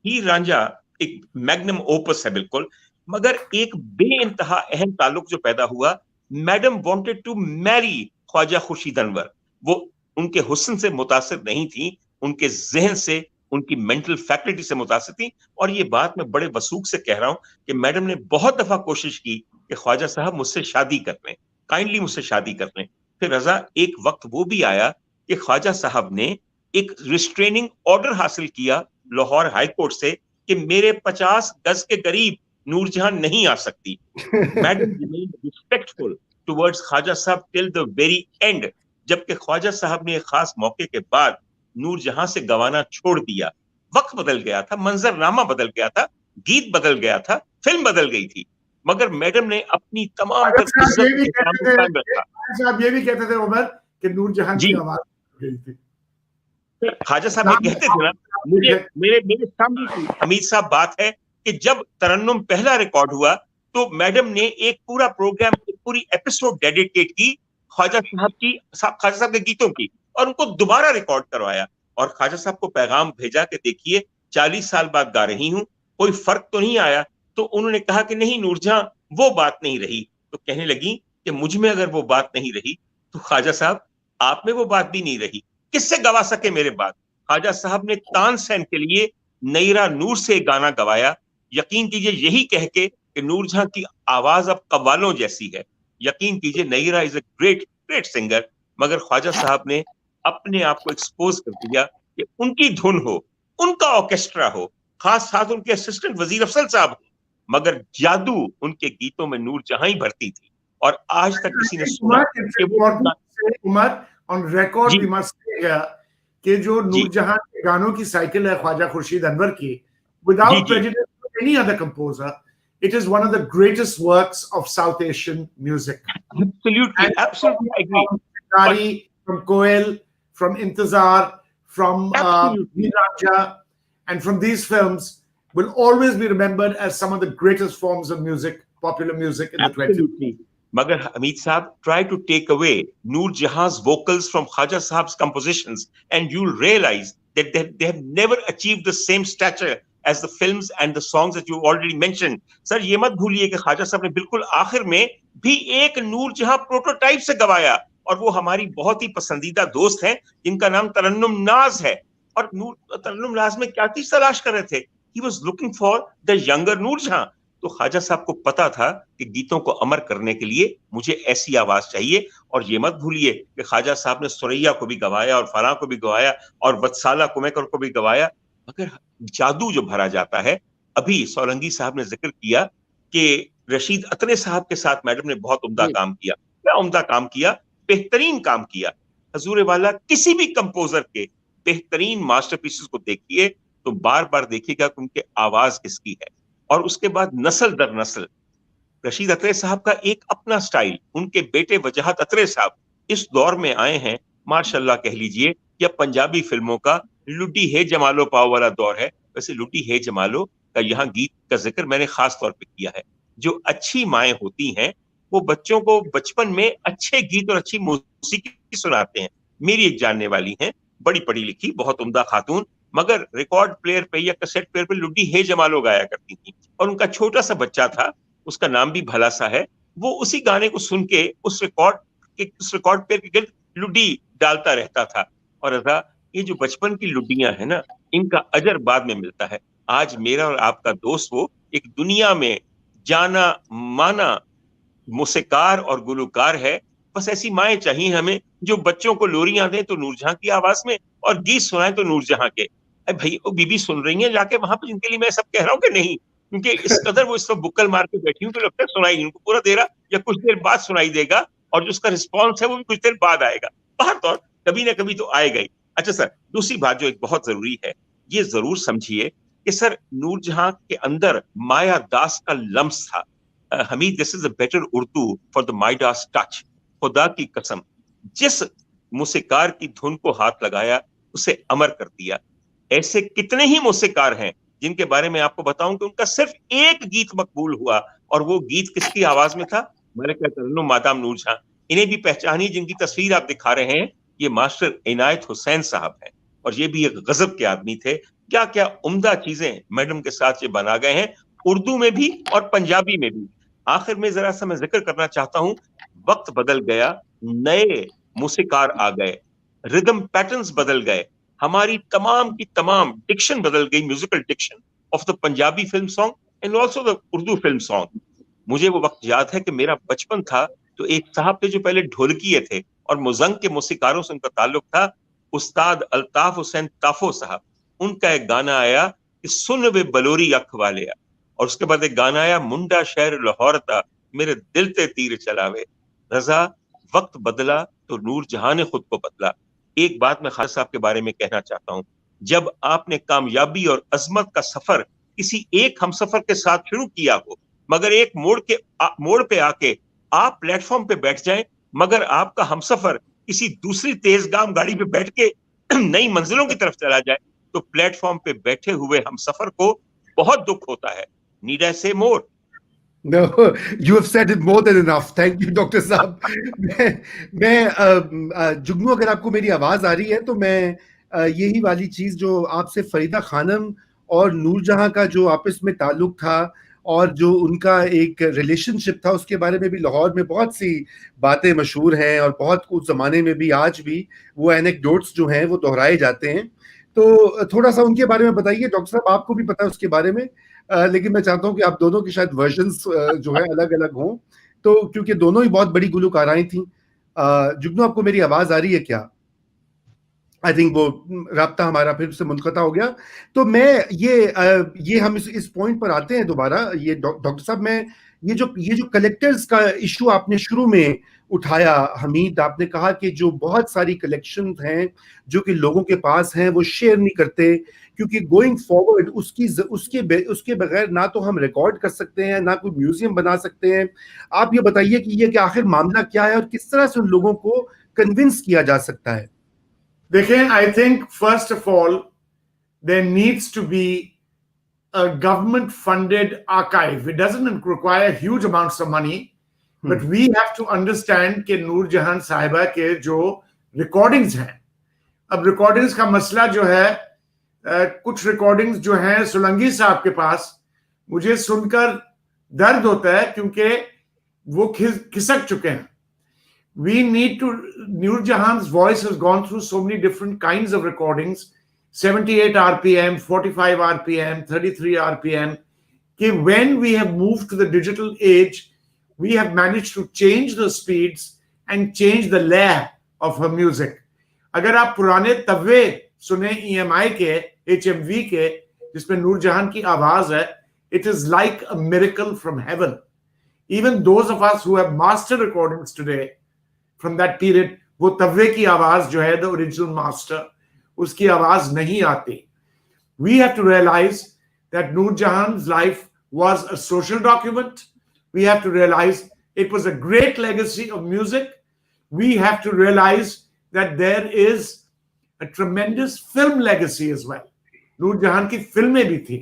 ही रांझा एक मैग्नम ओपस है बिल्कुल, मगर एक बेइंतहा अहम ताल्लुक जो पैदा हुआ, madam wanted to marry Khwaja Khurshid Anwar. वो उनके हुस्न से मुतासिर नहीं थी, उनके जहन से, उनकी मेंटल फैकल्टी से मुतासिर थी. और ये बात मैं बड़े वसूख से कह रहा हूं कि मैडम ने बहुत दफा कोशिश की कि ख्वाजा साहब मुझसे शादी कर लें, काइंडली मुझसे शादी कर लें. फिर रजा एक वक्त वो भी आया कि ख्वाजा साहब ने एक रिस्ट्रेनिंग ऑर्डर हासिल किया लाहौर हाई कोर्ट से कि मेरे 50 गज के करीब नूर जहां नहीं आ सकती. Madam remained respectful towards Khwaja Sahab till the very and, जबकि ख्वाजा साहब ने एक खास मौके के बाद नूर जहां से गवाना छोड़ दिया. वक्त बदल गया था, मंजरनामा बदल गया था, गीत बदल गया था, फिल्म बदल गई थी, मगर मैडम ने अपनी तमाम साहब ये भी कहते थे उमर कि नूर जहां की आवाज गई थी. ख्वाजा साहब ये कहते थे ना, मुझे मेरे सामने हमीद साहब बात है कि जब तरन्नुम पहला रिकॉर्ड हुआ तो मैडम ने एक पूरा प्रोग्राम, एक पूरी एपिसोड डेडिकेट की ख्वाजा साहब के गीतों की, और उनको दोबारा रिकॉर्ड करवाया, और ख्वाजा साहब को पैगाम भेजा कि देखिए 40 साल बाद गा रही हूं, कोई फर्क तो नहीं आया. तो उन्होंने कहा कि नहीं नूर जहां वो बात नहीं रही. तो कहने लगी कि मुझ में अगर वो बात नहीं रही तो ख्वाजा साहब आप में वो बात भी नहीं रही, किससे गवा सके मेरे बात. ख्वाजा साहब ने तानसेन के लिए नईरा नूर से एक गाना गवाया, यकीन कीजिए यही कह के कि नूर जहां की आवाज अब कव्वालों जैसी है। यकीन कीजिए Nayyara is a great great singer, मगर ख्वाजा साहब ने अपने आप को एक्सपोज कर दिया कि उनकी धुन हो, उनका ऑर्केस्ट्रा हो, खास साथ उनके असिस्टेंट वजीर अफसल साहब हो, मगर जादू उनके गीतों में नूर जहां ही भरती थी। और आज तक किसी ने सुना कि Umar on record we must say कि जो नूर जहां के गानों की साइकिल है ख्वाजा खुर्शीद अनवर की, without prejudice to any other composer, it is one of the greatest works of South Asian music. Absolutely, absolutely, I agree. From Koel, from Intezar, from Raja, and from these films will always be remembered as some of the greatest forms of music, popular music in the 20th. Absolutely. Magar Hameed Saab, try to take away Nur Jahan's vocals from Khwaja Saab's compositions and you'll realize that they have never achieved the same stature as the films and the songs that you already mentioned. Sir, ये मत भूलिए कि ख्वाजा साहब ने बिल्कुल आखिर में भी एक नूर जहां प्रोटोटाइप से गवाया, और वो हमारी बहुत ही पसंदीदा दोस्त हैं जिनका नाम तरन्नुम नाज है। और नूर तरन्नुम नाज में क्या चीज तलाश कर रहे थे? He was looking for the younger नूर जहां। तो ख्वाजा साहब को पता था कि गीतों को अमर करने के लिए मुझे ऐसी आवाज चाहिए। और ये मत भूलिए कि ख्वाजा साहब ने सुरैया को भी गवाया और फराह को भी गवाया और वत्साला कुमेकर को भी गवाया, मगर जादू जो भरा जाता है। अभी सोलंकी साहब ने जिक्र किया कि रशीद अतरे साहब के साथ मैडम ने बहुत उम्दा काम किया। क्या उम्दा काम किया? बेहतरीन काम किया। हजूर वाला किसी भी कंपोजर के बेहतरीन मास्टरपीसेस को देखिए तो बार बार देखिएगा कि उनके आवाज किसकी है। और उसके बाद नस्ल दर नस्ल रशीद अतरे साहब का एक अपना स्टाइल, उनके बेटे वजाहत अतरे साहब इस दौर में आए हैं, माशाल्लाह कह लीजिए, या पंजाबी फिल्मों का लुड्डी है जमालो पाव वाला दौर है। वैसे लुड्डी है जमालो का यहाँ गीत का जिक्र मैंने खास तौर पे किया है। जो अच्छी माएँ होती हैं वो बच्चों को बचपन में अच्छे गीत और अच्छी मौसीकी सुनाते हैं। मेरी एक जानने वाली हैं, बड़ी पढ़ी लिखी, बहुत उम्दा खातून, मगर रिकॉर्ड प्लेयर पे या कैसेट प्लेयर पे लुड्डी है जमालो गाया करती थी। और उनका छोटा सा बच्चा था, उसका नाम भी भला सा है, वो उसी गाने को सुन के उस रिकॉर्ड प्लेयर के गिर्द लुड्डी डालता रहता था। और ऐसा ये जो बचपन की लुड्डियां है ना, इनका अजर बाद में मिलता है। आज मेरा और आपका दोस्त वो एक दुनिया में जाना माना मौसीकार और गुलकार है। बस ऐसी माएँ चाहिए हमें जो बच्चों को लोरियां दें तो नूर जहां की आवाज में और गीत सुनाएं तो नूर जहां के। भाई वो बीबी सुन रही हैं जाके वहां पर, जिनके लिए मैं सब कह रहा हूँ कि नहीं, क्योंकि इस कदर वो इस वक्त बुक्कल मार के बैठी हूँ तो लगता है सुनाई उनको पूरा दे रहा, या कुछ देर बाद सुनाई देगा, और जो उसका रिस्पॉन्स है वो भी कुछ देर बाद आएगा। बाहर तो कभी ना कभी तो आएगा ही। अच्छा सर, दूसरी बात जो एक बहुत जरूरी है, ये जरूर समझिए कि सर नूर जहां के अंदर माया दास का लम्स था। Hamid, this is a better Urdu for the Midas touch. खुदा की कसम, जिस मौसीकार की धुन को हाथ लगाया उसे अमर कर दिया। ऐसे कितने ही मौसीकार हैं जिनके बारे में आपको बताऊं कि उनका सिर्फ एक गीत मकबूल हुआ, और वो गीत किसकी आवाज में था? मलिका तरन्नुम मादाम नूर जहां। इन्हें भी पहचानिए, जिनकी तस्वीर आप दिखा रहे हैं, ये मास्टर इनायत हुसैन साहब हैं, और ये भी एक गजब के आदमी थे। क्या क्या उम्दा चीजें मैडम के साथ ये बना गए हैं, उर्दू में भी और पंजाबी में भी। आखिर में जरा सा मैं जिक्र करना चाहता हूं, वक्त बदल गया, नए मौसीकार आ गए, रिदम पैटर्न्स बदल गए, हमारी तमाम की तमाम डिक्शन बदल गई, musical diction of the Punjabi film song and also the Urdu film song. मुझे वो वक्त याद है कि मेरा बचपन था, तो एक साहब थे जो पहले ढोलकिए थे और मुजंग के मौसीकारों से उनका ताल्लुक था, उस्ताद अल्ताफ हुसैन ताफो साहब। उनका एक गाना आया कि सुन वे बलोरी अख वाले, और उसके बाद एक गाना आया मुंडा शहर लाहौर था, मेरे दिल ते तीर चलावे। रजा, वक्त बदला तो नूर जहां ने खुद को बदला। एक बात मैं खालिद साहब के बारे में कहना चाहता हूं, जब आपने कामयाबी और अजमत का सफर किसी एक हमसफर के साथ शुरू किया हो, मगर एक मोड़ पे आके आप प्लेटफॉर्म पे बैठ जाएं, मगर आपका हमसफर किसी दूसरी तेजगाम गाड़ी पे बैठ के नई मंजिलों की तरफ चला जाए, तो प्लेटफॉर्म पे बैठे हुए हमसफर को बहुत दुख होता है। नीड आई से मोर? No, you have said it more than enough. Thank you, doctor साहब। मैं जुगनू, अगर आपको मेरी आवाज आ रही है तो मैं यही वाली चीज जो आपसे फरीदा खानम और नूर जहां का जो आपस में ताल्लुक था और जो उनका एक रिलेशनशिप था, उसके बारे में भी लाहौर में बहुत सी बातें मशहूर हैं, और बहुत उस जमाने में भी आज भी वो एनेक्डोट्स जो हैं वो दोहराए जाते हैं। तो थोड़ा सा उनके बारे में बताइए डॉक्टर साहब, आपको भी पता है उसके बारे में, लेकिन मैं चाहता हूँ कि आप दोनों की शायद वर्जन्स जो है अलग अलग हों, तो क्योंकि दोनों ही बहुत बड़ी गुलकाराएं थी। जुगनू, आपको मेरी आवाज आ रही है क्या? आई थिंक वो राब्ता हमारा फिर से मुनक़ता हो गया। तो मैं ये हम इस पॉइंट पर आते हैं दोबारा। ये डॉक्टर साहब, मैं ये जो कलेक्टर्स का इशू आपने शुरू में उठाया हमीद, आपने कहा कि जो बहुत सारी कलेक्शन हैं जो कि लोगों के पास हैं वो शेयर नहीं करते, क्योंकि गोइंग फॉरवर्ड उसके बगैर ना तो हम रिकॉर्ड कर सकते हैं ना कोई म्यूजियम बना सकते हैं। आप ये बताइए कि ये आखिर मामला क्या है और किस तरह से उन लोगों को कन्विंस किया जा सकता है? देखें, I think first of all there needs to be a government funded archive. It doesn't require huge amounts of money, but we have to understand कि नूर जहान साहिबा के जो recordings हैं, अब recordings का मसला जो है, कुछ recordings जो हैं सोलंकी साहब के पास, मुझे सुनकर दर्द होता है क्योंकि वो खिसक चुके हैं. We need to, Nur Jahan's voice has gone through so many different kinds of recordings, 78 RPM, 45 RPM, 33 RPM. When we have moved to the digital age, we have managed to change the speeds and change the layer of her music. अगर आप पुराने तवे सुने EMI के, HMV के, जिसमें नूर जहान की आवाज है, it is like a miracle from heaven. Even those of us who have master recordings today from that period, वो तवे की आवाज जो है, the original master, उसकी आवाज नहीं आती. We have to realize that Nur Jahan's life was a social document. We have to realize it was a great legacy of music. We have to realize that there is a tremendous film legacy as well. Nur Jahan की फिल्में भी थी.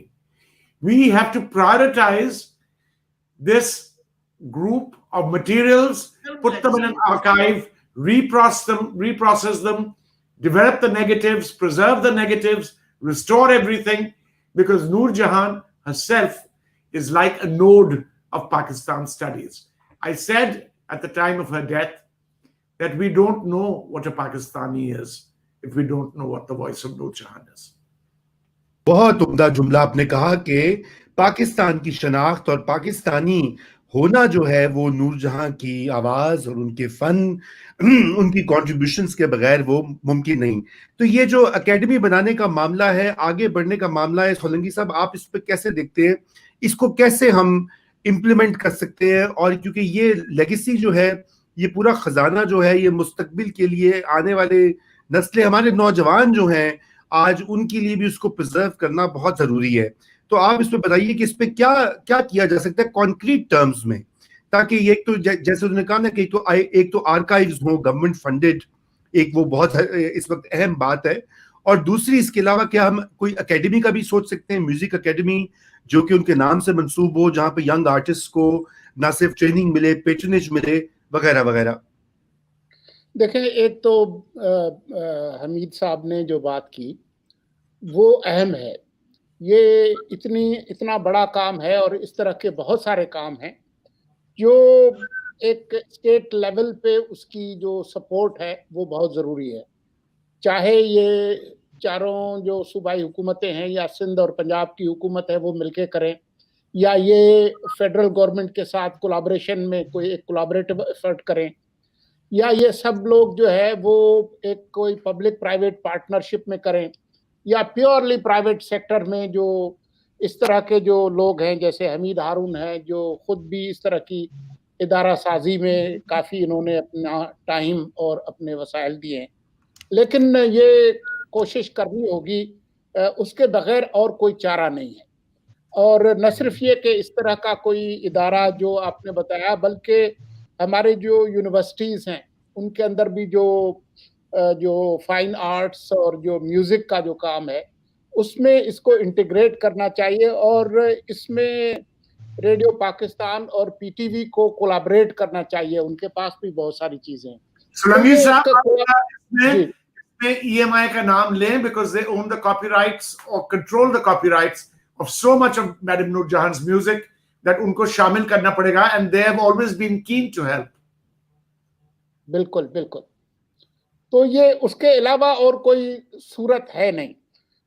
We have to prioritize this group of materials, put them in an archive, reprocess them, develop the negatives, preserve the negatives, restore everything, because Nur Jahan herself is like a node of Pakistan studies. I said at the time of her death that we don't know what a Pakistani is if we don't know what the voice of Nur Jahan is. बहुत उम्दा जुमला आपने कहा कि पाकिस्तान की शनाख्त और पाकिस्तानी होना जो है वो नूर जहां की आवाज और उनके फन, उनकी कॉन्ट्रीब्यूशंस के बगैर वो मुमकिन नहीं. तो ये जो एकेडमी बनाने का मामला है, आगे बढ़ने का मामला है, सोलंकी साहब आप इस पे कैसे देखते हैं? इसको कैसे हम इम्प्लीमेंट कर सकते हैं? और क्योंकि ये लेगेसी जो है, ये पूरा खजाना जो है, ये मुस्तकबिल के लिए आने वाले नस्लें, हमारे नौजवान जो हैं आज, उनके लिए भी उसको प्रिजर्व करना बहुत जरूरी है. तो आप इस पे बताइए कि इस पे क्या क्या किया जा सकता है कॉन्क्रीट टर्म्स में, ताकि एक तो जैसे उन्होंने कहा ना कि एक तो आर्काइव्स हो गवर्नमेंट फंडेड, एक वो बहुत इस वक्त अहम बात है, और दूसरी इसके अलावा क्या हम कोई एकेडमी का भी सोच सकते हैं, म्यूजिक एकेडमी जो कि उनके नाम से मंसूब हो, जहाँ पे यंग आर्टिस्ट को ना सिर्फ ट्रेनिंग मिले, पेट्रनेज मिले, वगैरह वगैरह. देखें, एक तो हमीद साहब ने जो बात की वो अहम है. ये इतना बड़ा काम है और इस तरह के बहुत सारे काम हैं जो एक स्टेट लेवल पे उसकी जो सपोर्ट है वो बहुत ज़रूरी है. चाहे ये चारों जो सूबाई हुकूमतें हैं या सिंध और पंजाब की हुकूमत है वो मिलके करें, या ये फेडरल गवर्नमेंट के साथ कोलैबोरेशन में कोई एक कोलैबोरेटिव एफर्ट करें, या ये सब लोग जो है वो एक कोई पब्लिक प्राइवेट पार्टनरशिप में करें, या प्योरली प्राइवेट सेक्टर में जो इस तरह के जो लोग हैं जैसे हमीद हारून है, जो खुद भी इस तरह की इदारा साजी में काफ़ी इन्होंने अपना टाइम और अपने वसाइल दिए हैं. लेकिन ये कोशिश करनी होगी, उसके बगैर और कोई चारा नहीं है. और न सिर्फ ये कि इस तरह का कोई इदारा जो आपने बताया, बल्कि हमारे जो यूनिवर्सिटीज़ हैं उनके अंदर भी जो फाइन आर्ट्स और जो म्यूज़िक का जो काम है उसमें इसको इंटीग्रेट करना चाहिए, और इसमें रेडियो पाकिस्तान और पीटीवी को कोलैबोरेट करना चाहिए. उनके पास भी बहुत सारी चीज़ें हैं. सोलंकी साहब इसमें EMI का नाम लें because they own the copyrights or control the copyrights of so much of Madam Nur Jahan's music that उनको शामिल करना पड़ेगा, and they have always been keen to help. बिल्कुल बिल्कुल. तो ये उसके अलावा और कोई सूरत है नहीं.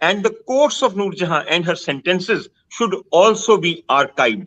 and the quotes of Nur Jahan and her sentences should also be archived.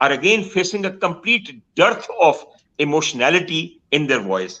are again facing a complete dearth of emotionality in their voice.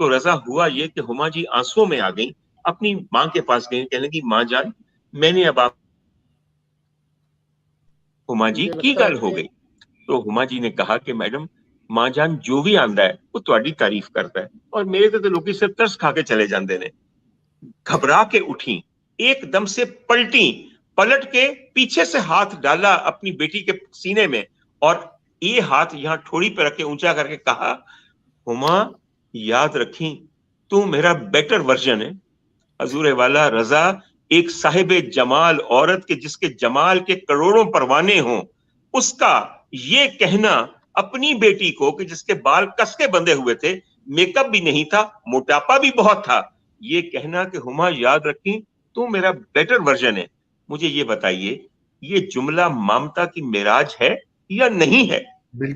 तो रजा हुआ ये कि हुमा जी आंसुओं में आ गई, अपनी माँ के पास गई, कहने लगी माँ जान मैंने अब आप, हुमा जी की गल हो गई। तो हुमा जी ने कहा कि मैडम माँ जान जो भी आंदा है वो तुम्हारी तारीफ करता है, और मेरे तो लोग सिर्फ तरस खा के चले जाते ने। घबरा के उठी, एकदम से पलटी, पलट के पीछे से हाथ डाला अपनी बेटी के सीने में, और ये हाथ यहाँ ठोड़ी पे रख के ऊंचा करके कहा हुमा याद रखी तू मेरा बेटर वर्जन है। हजूर वाला रजा एक साहिब जमाल औरत के जिसके जमाल के करोड़ों परवाने हों, उसका ये कहना अपनी बेटी को कि जिसके बाल कस के बंधे हुए थे, मेकअप भी नहीं था, मोटापा भी बहुत था, ये कहना कि हुमा याद रखी तू मेरा बेटर वर्जन है। मुझे ये बताइए ये जुमला ममता की मिराज है या नहीं है?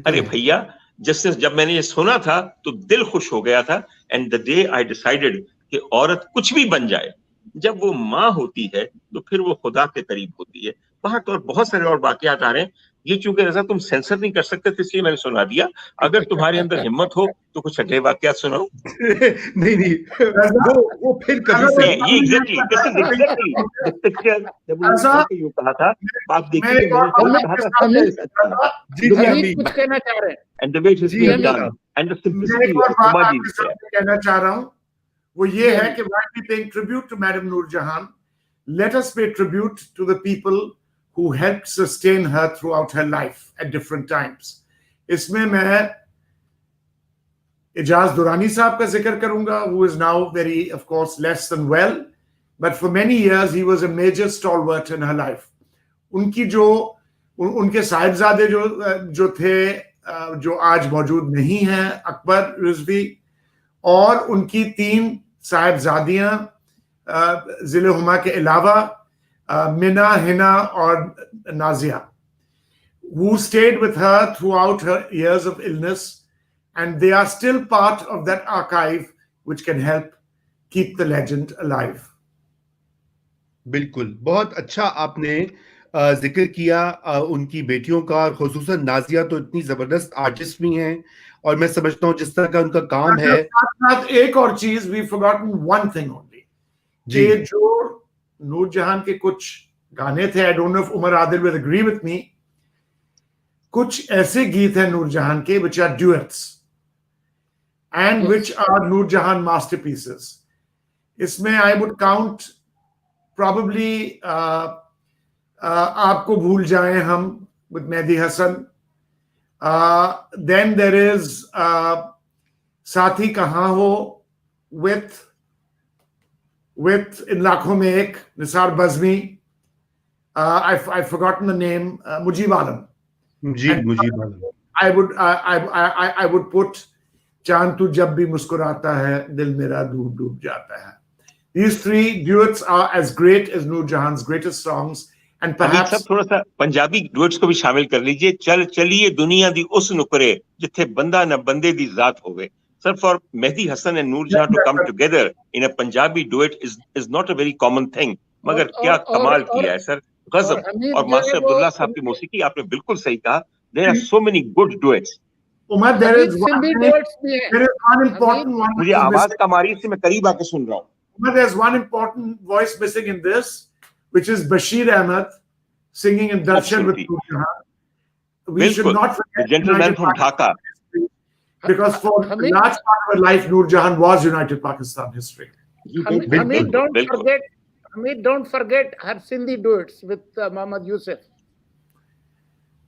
अरे भैया जब मैंने ये सुना था तो दिल खुश हो गया था। And the day I decided कि औरत कुछ भी बन जाए, जब वो माँ होती है तो फिर वो खुदा के करीब होती है। वहां तो और बहुत सारे और वाकयात आ रहे हैं, ये चूंकि रजा तुम सेंसर नहीं कर सकते थे इसलिए मैंने सुना दिया। अगर तुम्हारे अंदर हिम्मत हो तो कुछ अगले वाकयात सुनाओ। नहीं वो फिर कभी से ये एग्जैक्टली द पिक्चर जब उन्होंने यूं कहा था, आप देखिए मैंने कहा था जी कुछ कहना चाह रहे हैं, and the way it is been done and the simplicity of Huma ji कहना चाह रहा हूं वो ये है कि while we paying tribute to Madam Nur Jahan, let us pay tribute to the people who helped sustain her throughout her life at different times. इसमें मैं इजाज दुरानी साहब का जिक्र करूंगा, who is now very of course less than well, but for many years he was a major stalwart in her life. उनकी जो उनके साहिबजादे जो थे जो आज मौजूद नहीं हैं, अकबर रिजवी, और उनकी 3 साहिबजादियां जिले हुमा के अलावा मिना, हिना और Nazia, who stayed with her throughout her years of illness, and they are still part of that archive which can help keep the legend alive. बिल्कुल, बहुत अच्छा आपने जिक्र किया उनकी बेटियों का, और खुसूसन नाजिया तो इतनी जबरदस्त आर्टिस्ट भी हैं, और मैं समझता हूँ जिस तरह का उनका काम है। साथ एक और चीज, we forgotten one thing only, कि जो नूर जहान के कुछ गाने थे, I don't know if Omer Adil will agree with me, कुछ ऐसे गीत हैं नूर जहान के which are duets and which are Nur Jahan masterpieces. इसमें I would count probably आपको भूल जाएं हम with Mehdi Hasan, then there is साथी कहाँ हो with इन लाखों में एक, Nisar Bazmee, I've forgotten the name, Mujib Alam. I would put चांद तू जब भी मुस्कुराता है दिल मेरा डूब डूब जाता है. These 3 duets are as great as Nur Jahan's greatest songs, and perhaps सब थोड़ा सा पंजाबी डुएट्स को भी शामिल कर लीजिए. चलिए दुनिया दी उस नुकरे जिथे बंदा न बंदे दी जात होवे. Sir, for Mehdi Hasan and Nur Jahan to come together in a Punjabi duet is not a very common thing. मगर क्या कमाल किया है सर, गजब. और मास्टर अब्दुल्ला साहब की मौसीकी, आपने बिल्कुल सही कहा. There are so many good duets. Umar, there is one important one. मुझे आवाज कम आ रही है, इससे मैं करीब आके सुन रहा हूँ. Umar, there's one important voice missing in this, which is Bashir Ahmed singing in Darshan with Nur Jahan. We should not forget the gentleman from Dhaka. Because for a large part of her life, Nur Jahan was United Pakistan history. Hameed, don't forget her Sindhi duets with Muhammad Yusuf.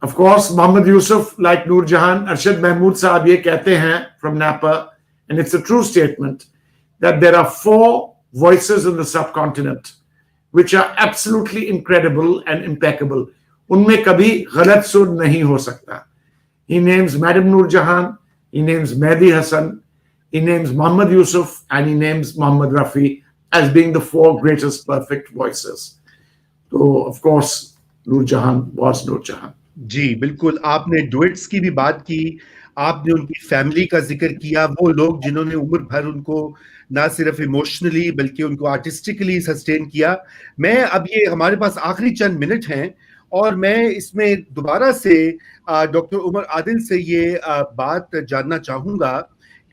Of course, Muhammad Yusuf, like Nur Jahan, Arshad Mahmood Saab ye kehte hain from Napa, and it's a true statement, that there are 4 voices in the subcontinent which are absolutely incredible and impeccable. Unme kabhi galat sur nahi ho sakta. He names Madam Nur Jahan, he names Mehdi Hasan, he names Muhammad Yusuf, and he names Muhammad Rafi as being the 4 greatest perfect voices. So, of course, Nur Jahan was Nur Jahan. जी बिल्कुल, आपने डुएट्स की भी बात की, आपने उनकी फैमिली का जिक्र किया, वो लोग जिन्होंने उम्र भर उनको ना सिर्फ इमोशनली बल्कि उनको आर्टिस्टिकली सस्टेन किया. मैं अब ये हमारे पास आखिरी चंद मिनट हैं, और मैं इसमें दोबारा से डॉक्टर उमर आदिल से ये बात जानना चाहूँगा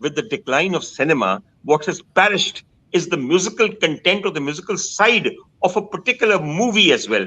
with the decline of cinema, what has perished is the musical content or the musical side of a particular movie as well.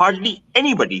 hardly anybody.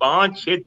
5-6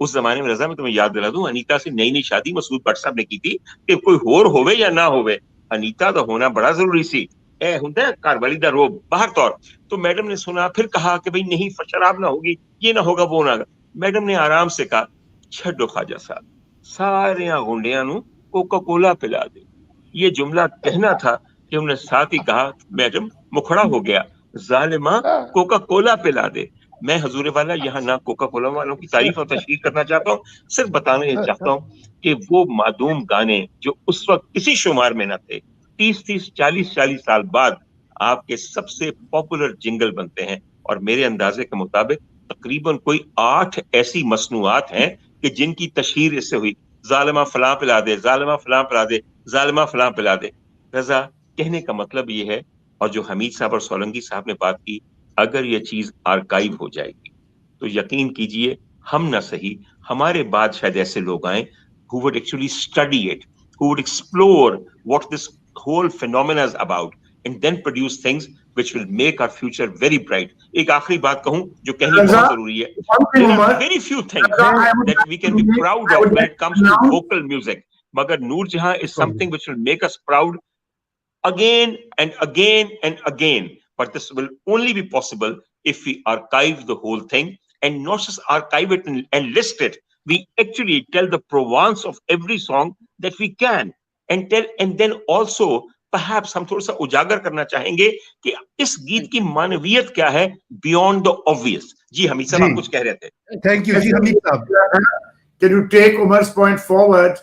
उस जमाने में रजा मैं तुम्हें याद दिला दूं, अनीता से नई नई शादी मसूद भट्ट साहब ने की थी कि कोई होर होवे या ना होवे, अनीता तो होना बड़ा जरूरी सी, ए हुंदा है घर वाली दा रोब बाहर तौर। तो मैडम ने सुना, फिर कहा कि भाई नहीं शराब ना होगी, ये ना होगा वो ना होगा। मैडम ने आराम से कहा छड्डो ख्वाजा साहब, सारे गुंडियां नु कोका कोला पिला दे। ये जुमला कहना था कि उन्होंने साथ ही कहा मैडम मुखड़ा हो गया, ज़ालिमा कोका कोला पिला दे। मैं हजूर वाला यहाँ ना कोका कोला वालों की तारीफ और तशरीह करना चाहता हूँ, सिर्फ बताना ये चाहता हूँ कि वो मादूम गाने जो उस वक्त किसी शुमार में न थे, 30-30, 40-40 साल बाद आपके सबसे पॉपुलर जिंगल बनते हैं। और मेरे अंदाजे के मुताबिक तकरीबन कोई 8 ऐसी मसनूआत हैं कि जिनकी तशहीर इससे हुई, ज़ालिमा फलां पिला दे, ज़ालिमा फलां पिला दे, ज़ालिमा फलां पिला दे। रजा, कहने का मतलब ये है, और जो हमीद साहब और सोलंकी साहब ने बात की, अगर ये चीज आर्काइव हो जाएगी तो यकीन कीजिए हम ना सही, हमारे बाद शायद ऐसे लोग आए who would actually study it, who would explore what this whole phenomena is about and then produce things which will make our future very bright. एक आखिरी बात कहूं जो कहनी बहुत जरूरी है, there are very few things that we can be proud of when it comes to vocal music, मगर नूर जहां is something which will make us proud again and again and again. But this will only be possible if we archive the whole thing, and not just archive it and list it. We actually tell the provenance of every song that we can, and then also perhaps हम थोड़ा सा उजागर करना चाहेंगे कि इस गीत की मानवियत क्या है beyond the obvious. जी हमीद साहब आप कुछ कह रहे थे. Thank you जी हमीद साहब. Can you take Omer's point forward?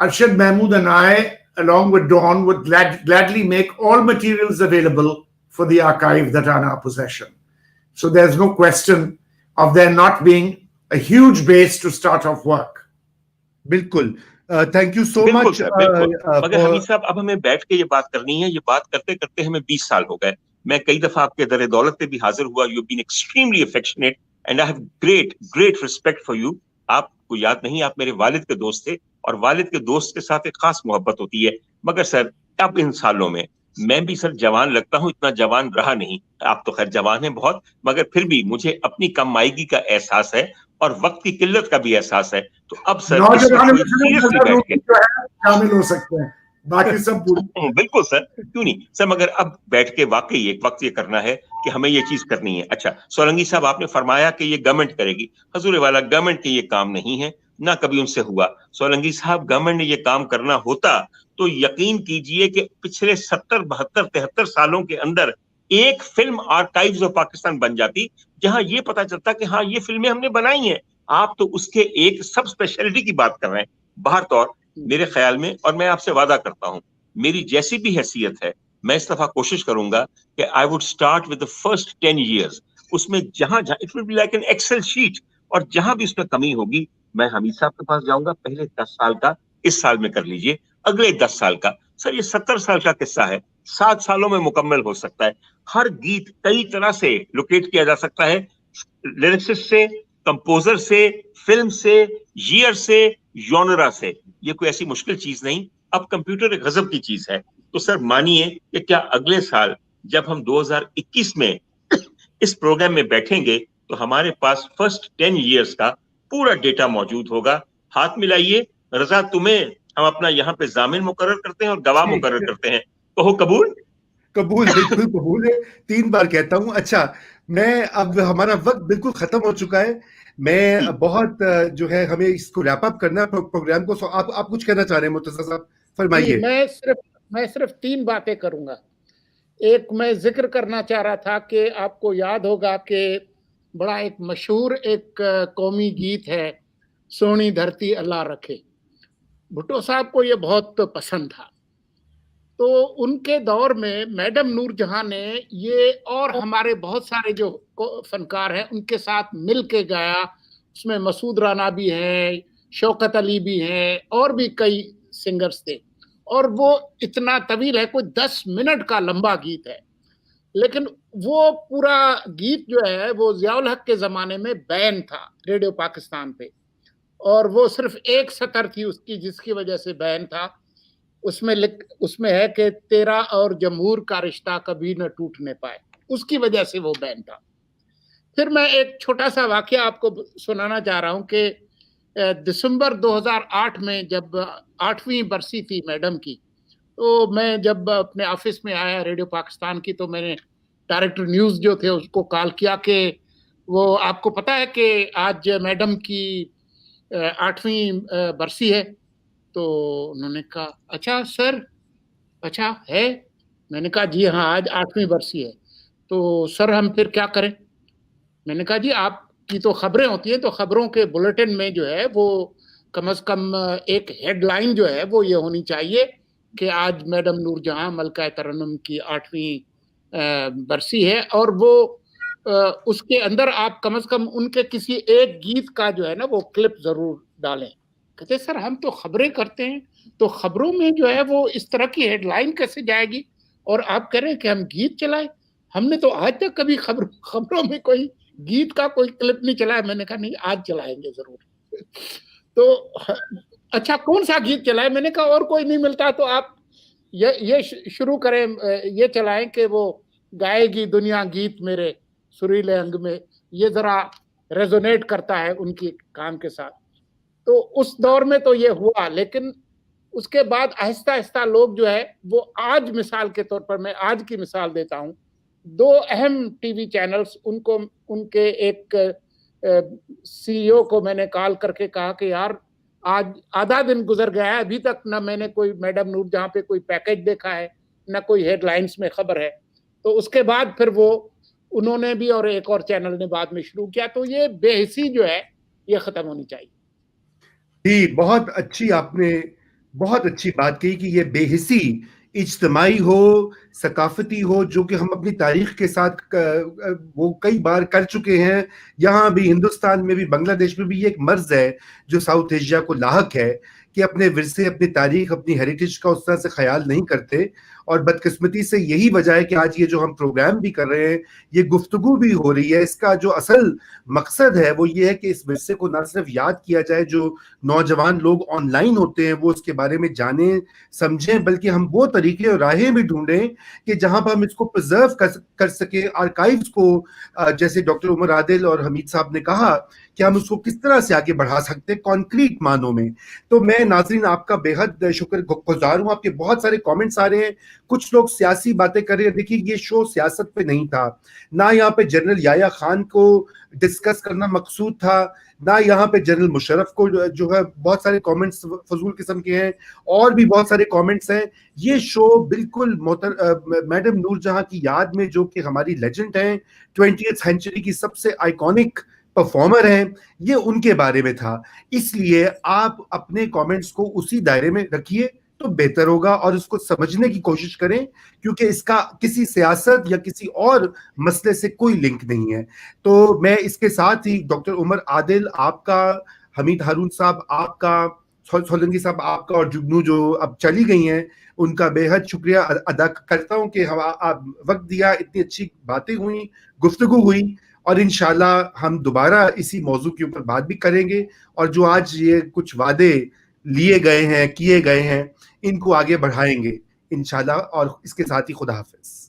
Arshad Mahmood and I, along with Dawn, would gladly make all materials available for the archive that are in our possession. So there's no question of there not being a huge base to start off work. बिल्कुल. Thank you so much. मगर हमीद साहब अब हमें बैठ के ये बात करनी है, ये बात करते करते हमें 20 साल हो गए. मैं कई दफा आपके दर दौलत पे भी हाजिर हुआ. You've been extremely affectionate and I have great respect for you. आपको याद नहीं, आप मेरे वालिद के दोस्त थे और वालिद के दोस्त के साथ एक खास मोहब्बत होती है. मगर सर अब इन सालों में मैं भी सर जवान लगता हूँ, इतना जवान रहा नहीं. आप तो खैर जवान हैं बहुत, मगर फिर भी मुझे अपनी कमआईगी का एहसास है और वक्त की किल्लत का भी एहसास है. तो अब सर शामिल हो सकते हैं, बाकी सब बिल्कुल सर, क्यों नहीं सर, मगर अब बैठ के वाकई एक वक्त ये करना है कि हमें ये चीज करनी है. अच्छा सोलंकी साहब, आपने फरमाया कि ये गवर्नमेंट करेगी. हजूर वाला, गवर्नमेंट के ये काम नहीं है, ना कभी उनसे हुआ. सोलंकी साहब, गवर्नमेंट ने ये काम करना होता तो यकीन कीजिए कि पिछले 70, 72, 73 सालों के अंदर एक फिल्म आर्काइव्स ऑफ पाकिस्तान बन जाती जहां ये पता चलता कि हाँ ये फिल्में हमने बनाई हैं. आप तो उसके एक सब स्पेशलिटी की बात कर रहे हैं. बाहर तौर मेरे ख्याल में, और मैं आपसे वादा करता हूं मेरी जैसी भी हैसियत है, मैं इस दफा कोशिश करूंगा कि I would start with the first 10 years. उसमें जहां जहां it will be like an Excel sheet, और जहां भी उसमें कमी होगी मैं हमीद साहब के पास जाऊंगा. पहले 10 साल का इस साल में कर लीजिए, अगले 10 साल का. सर ये 70 साल का किस्सा है, 7 सालों में मुकम्मल हो सकता है. हर गीत कई तरह से लोकेट किया जा सकता है, लिरिक्सिस्ट से, कंपोजर से, फिल्म से, ईयर से, जॉनरा से. ये कोई ऐसी मुश्किल चीज नहीं. अब कंप्यूटर एक गजब की चीज है. तो सर मानिए कि क्या अगले साल जब हम 2021 में इस प्रोग्राम में बैठेंगे तो हमारे पास फर्स्ट 10 years का पूरा डेटा मौजूद होगा. हाथ मिलाइए. रजा, तुम्हें हम अपना यहाँ पे जामिन मुकर्रर करते हैं और गवाह मुकर्रर करते हैं. कहो कबूल? कबूल, बिल्कुल कबूल है. 3 बार कहता हूँ. अच्छा, मैं अब हमारा वक्त बिल्कुल खत्म हो चुका है. मैं बहुत जो है हमें इसको रैप अप करना प्रोग्राम को. आप कुछ कहना चाह रहे हैं मुर्तजा साहब, फरमाइए. मैं सिर्फ 3 बातें करूंगा. एक मैं जिक्र करना चाह रहा था कि आपको याद होगा कि बड़ा एक मशहूर एक कौमी गीत है, सोनी धरती अल्लाह रखे. भुट्टो साहब को ये बहुत पसंद था. तो उनके दौर में मैडम नूर जहां ने ये और हमारे बहुत सारे जो फनकार हैं उनके साथ मिल के गाया. उसमें मसूद राना भी है, शौकत अली भी हैं, और भी कई सिंगर्स थे. और वो इतना तवील है, कोई 10 मिनट का लंबा गीत है. लेकिन वो पूरा गीत जो है वो ज़ियाउल हक के ज़माने में बैन था रेडियो पाकिस्तान पे, और वो सिर्फ एक सतर थी उसकी जिसकी वजह से बैन था. उसमें है कि तेरा और जमहूर का रिश्ता कभी न टूटने पाए, उसकी वजह से वो बैन था. फिर मैं एक छोटा सा वाकया आपको सुनाना चाह रहा हूँ कि दिसंबर 2008 में जब 8वीं बरसी थी मैडम की, तो मैं जब अपने ऑफिस में आया रेडियो पाकिस्तान की, तो मैंने डायरेक्टर न्यूज़ जो थे उसको कॉल किया कि वो आपको पता है कि आज मैडम की 8वीं बरसी है। तो उन्होंने कहा अच्छा सर, अच्छा है। मैंने कहा जी हाँ, आज 8वीं बरसी है। तो सर हम फिर क्या करें? मैंने कहा जी आपकी तो खबरें होती हैं, तो खबरों के बुलेटिन में जो है वो कम से कम एक हेडलाइन जो है वो ये होनी चाहिए कि आज मैडम नूर जहां मलका तरन्नुम की 8वीं बरसी है, और वो उसके अंदर आप कम से कम उनके किसी एक गीत का जो है ना वो क्लिप जरूर डालें। कहते सर हम तो खबरें करते हैं, तो खबरों में जो है वो इस तरह की हेडलाइन कैसे जाएगी, और आप कह रहे हैं कि हम गीत चलाएं? हमने तो आज तक कभी खबरों में कोई गीत का कोई क्लिप नहीं चलाया। मैंने कहा नहीं, आज चलाएंगे जरूर। तो अच्छा कौन सा गीत चलाए? मैंने कहा और कोई नहीं मिलता तो आप ये शुरू करें, ये चलाएं कि वो गाएगी दुनिया गीत मेरे सुरीले अंग में, ये जरा रेजोनेट करता है उनकी काम के साथ। तो उस दौर में तो ये हुआ, लेकिन उसके बाद आहिस्ता आहिस्ता लोग जो है वो आज मिसाल के तौर पर, मैं आज की मिसाल देता हूँ, 2 अहम टीवी चैनल्स, उनको उनके एक सीईओ को मैंने कॉल करके कहा कि यार आज आधा दिन गुजर गया है, अभी तक ना मैंने कोई मैडम नूर जहां पे कोई पैकेज देखा है, ना कोई हेडलाइंस में खबर है। तो उसके बाद फिर वो उन्होंने भी और एक और चैनल ने बाद में शुरू किया। तो ये बेहिसी जो है ये खत्म होनी चाहिए। जी, बहुत अच्छी बात कही कि ये बेहिसी इज्तिमाई हो, सकाफती हो, जो कि हम अपनी तारीख के साथ वो कई बार कर चुके हैं। यहाँ भी, हिंदुस्तान में भी, बांग्लादेश में भी ये एक मर्ज है जो साउथ एशिया को लाहक है कि अपने विरसे, अपनी तारीख, अपनी हेरिटेज का उस तरह से ख्याल नहीं करते। और बदकिस्मती से यही वजह है कि आज ये जो हम प्रोग्राम भी कर रहे हैं, ये गुफ्तगू भी हो रही है, इसका जो असल मकसद है वो ये है कि इस विरसे को ना सिर्फ याद किया जाए, जो नौजवान लोग ऑनलाइन होते हैं वो उसके बारे में जानें समझें, बल्कि हम वो तरीके और राहें भी ढूंढें कि जहां पर हम इसको प्रिजर्व कर सके, आर्काइव्स को, जैसे डॉक्टर उमर आदिल और हमीद साहब ने कहा कि हम उसको किस तरह से आगे बढ़ा सकते हैं कॉन्क्रीट मानों में। तो मैं नाज़रीन आपका बेहद शुक्रगुजार हूं। आपके बहुत सारे कमेंट्स आ रहे हैं, कुछ लोग सियासी बातें कर रहे हैं। देखिए ये शो सियासत पे नहीं था, ना यहाँ पे जनरल याया खान को डिस्कस करना मकसूद था, ना यहाँ पे जनरल मुशर्रफ को जो है, बहुत सारे कमेंट्स फजूल किस्म के हैं, और भी बहुत सारे कमेंट्स हैं। ये शो बिल्कुल मैडम नूर जहां की याद में, जो कि हमारी लेजेंड हैं, 20वीं सेंचुरी की सबसे आइकॉनिक परफॉर्मर हैं, ये उनके बारे में था। इसलिए आप अपने कमेंट्स को उसी दायरे में रखिए तो बेहतर होगा, और उसको समझने की कोशिश करें, क्योंकि इसका किसी सियासत या किसी और मसले से कोई लिंक नहीं है। तो मैं इसके साथ ही डॉक्टर उमर आदिल आपका, हमीद हारून साहब आपका, सोलंकी साहब आपका, और जुगनू जो अब चली गई हैं उनका बेहद शुक्रिया अदा करता हूं कि आप वक्त दिया, इतनी अच्छी बातें हुई, गुफ्तगू हुई, और इंशाल्लाह हम दोबारा इसी मौजू के ऊपर बात भी करेंगे, और जो आज ये कुछ वादे लिए गए हैं, किए गए हैं, इनको आगे बढ़ाएंगे इंशाल्लाह। और इसके साथ ही खुदा हाफिज।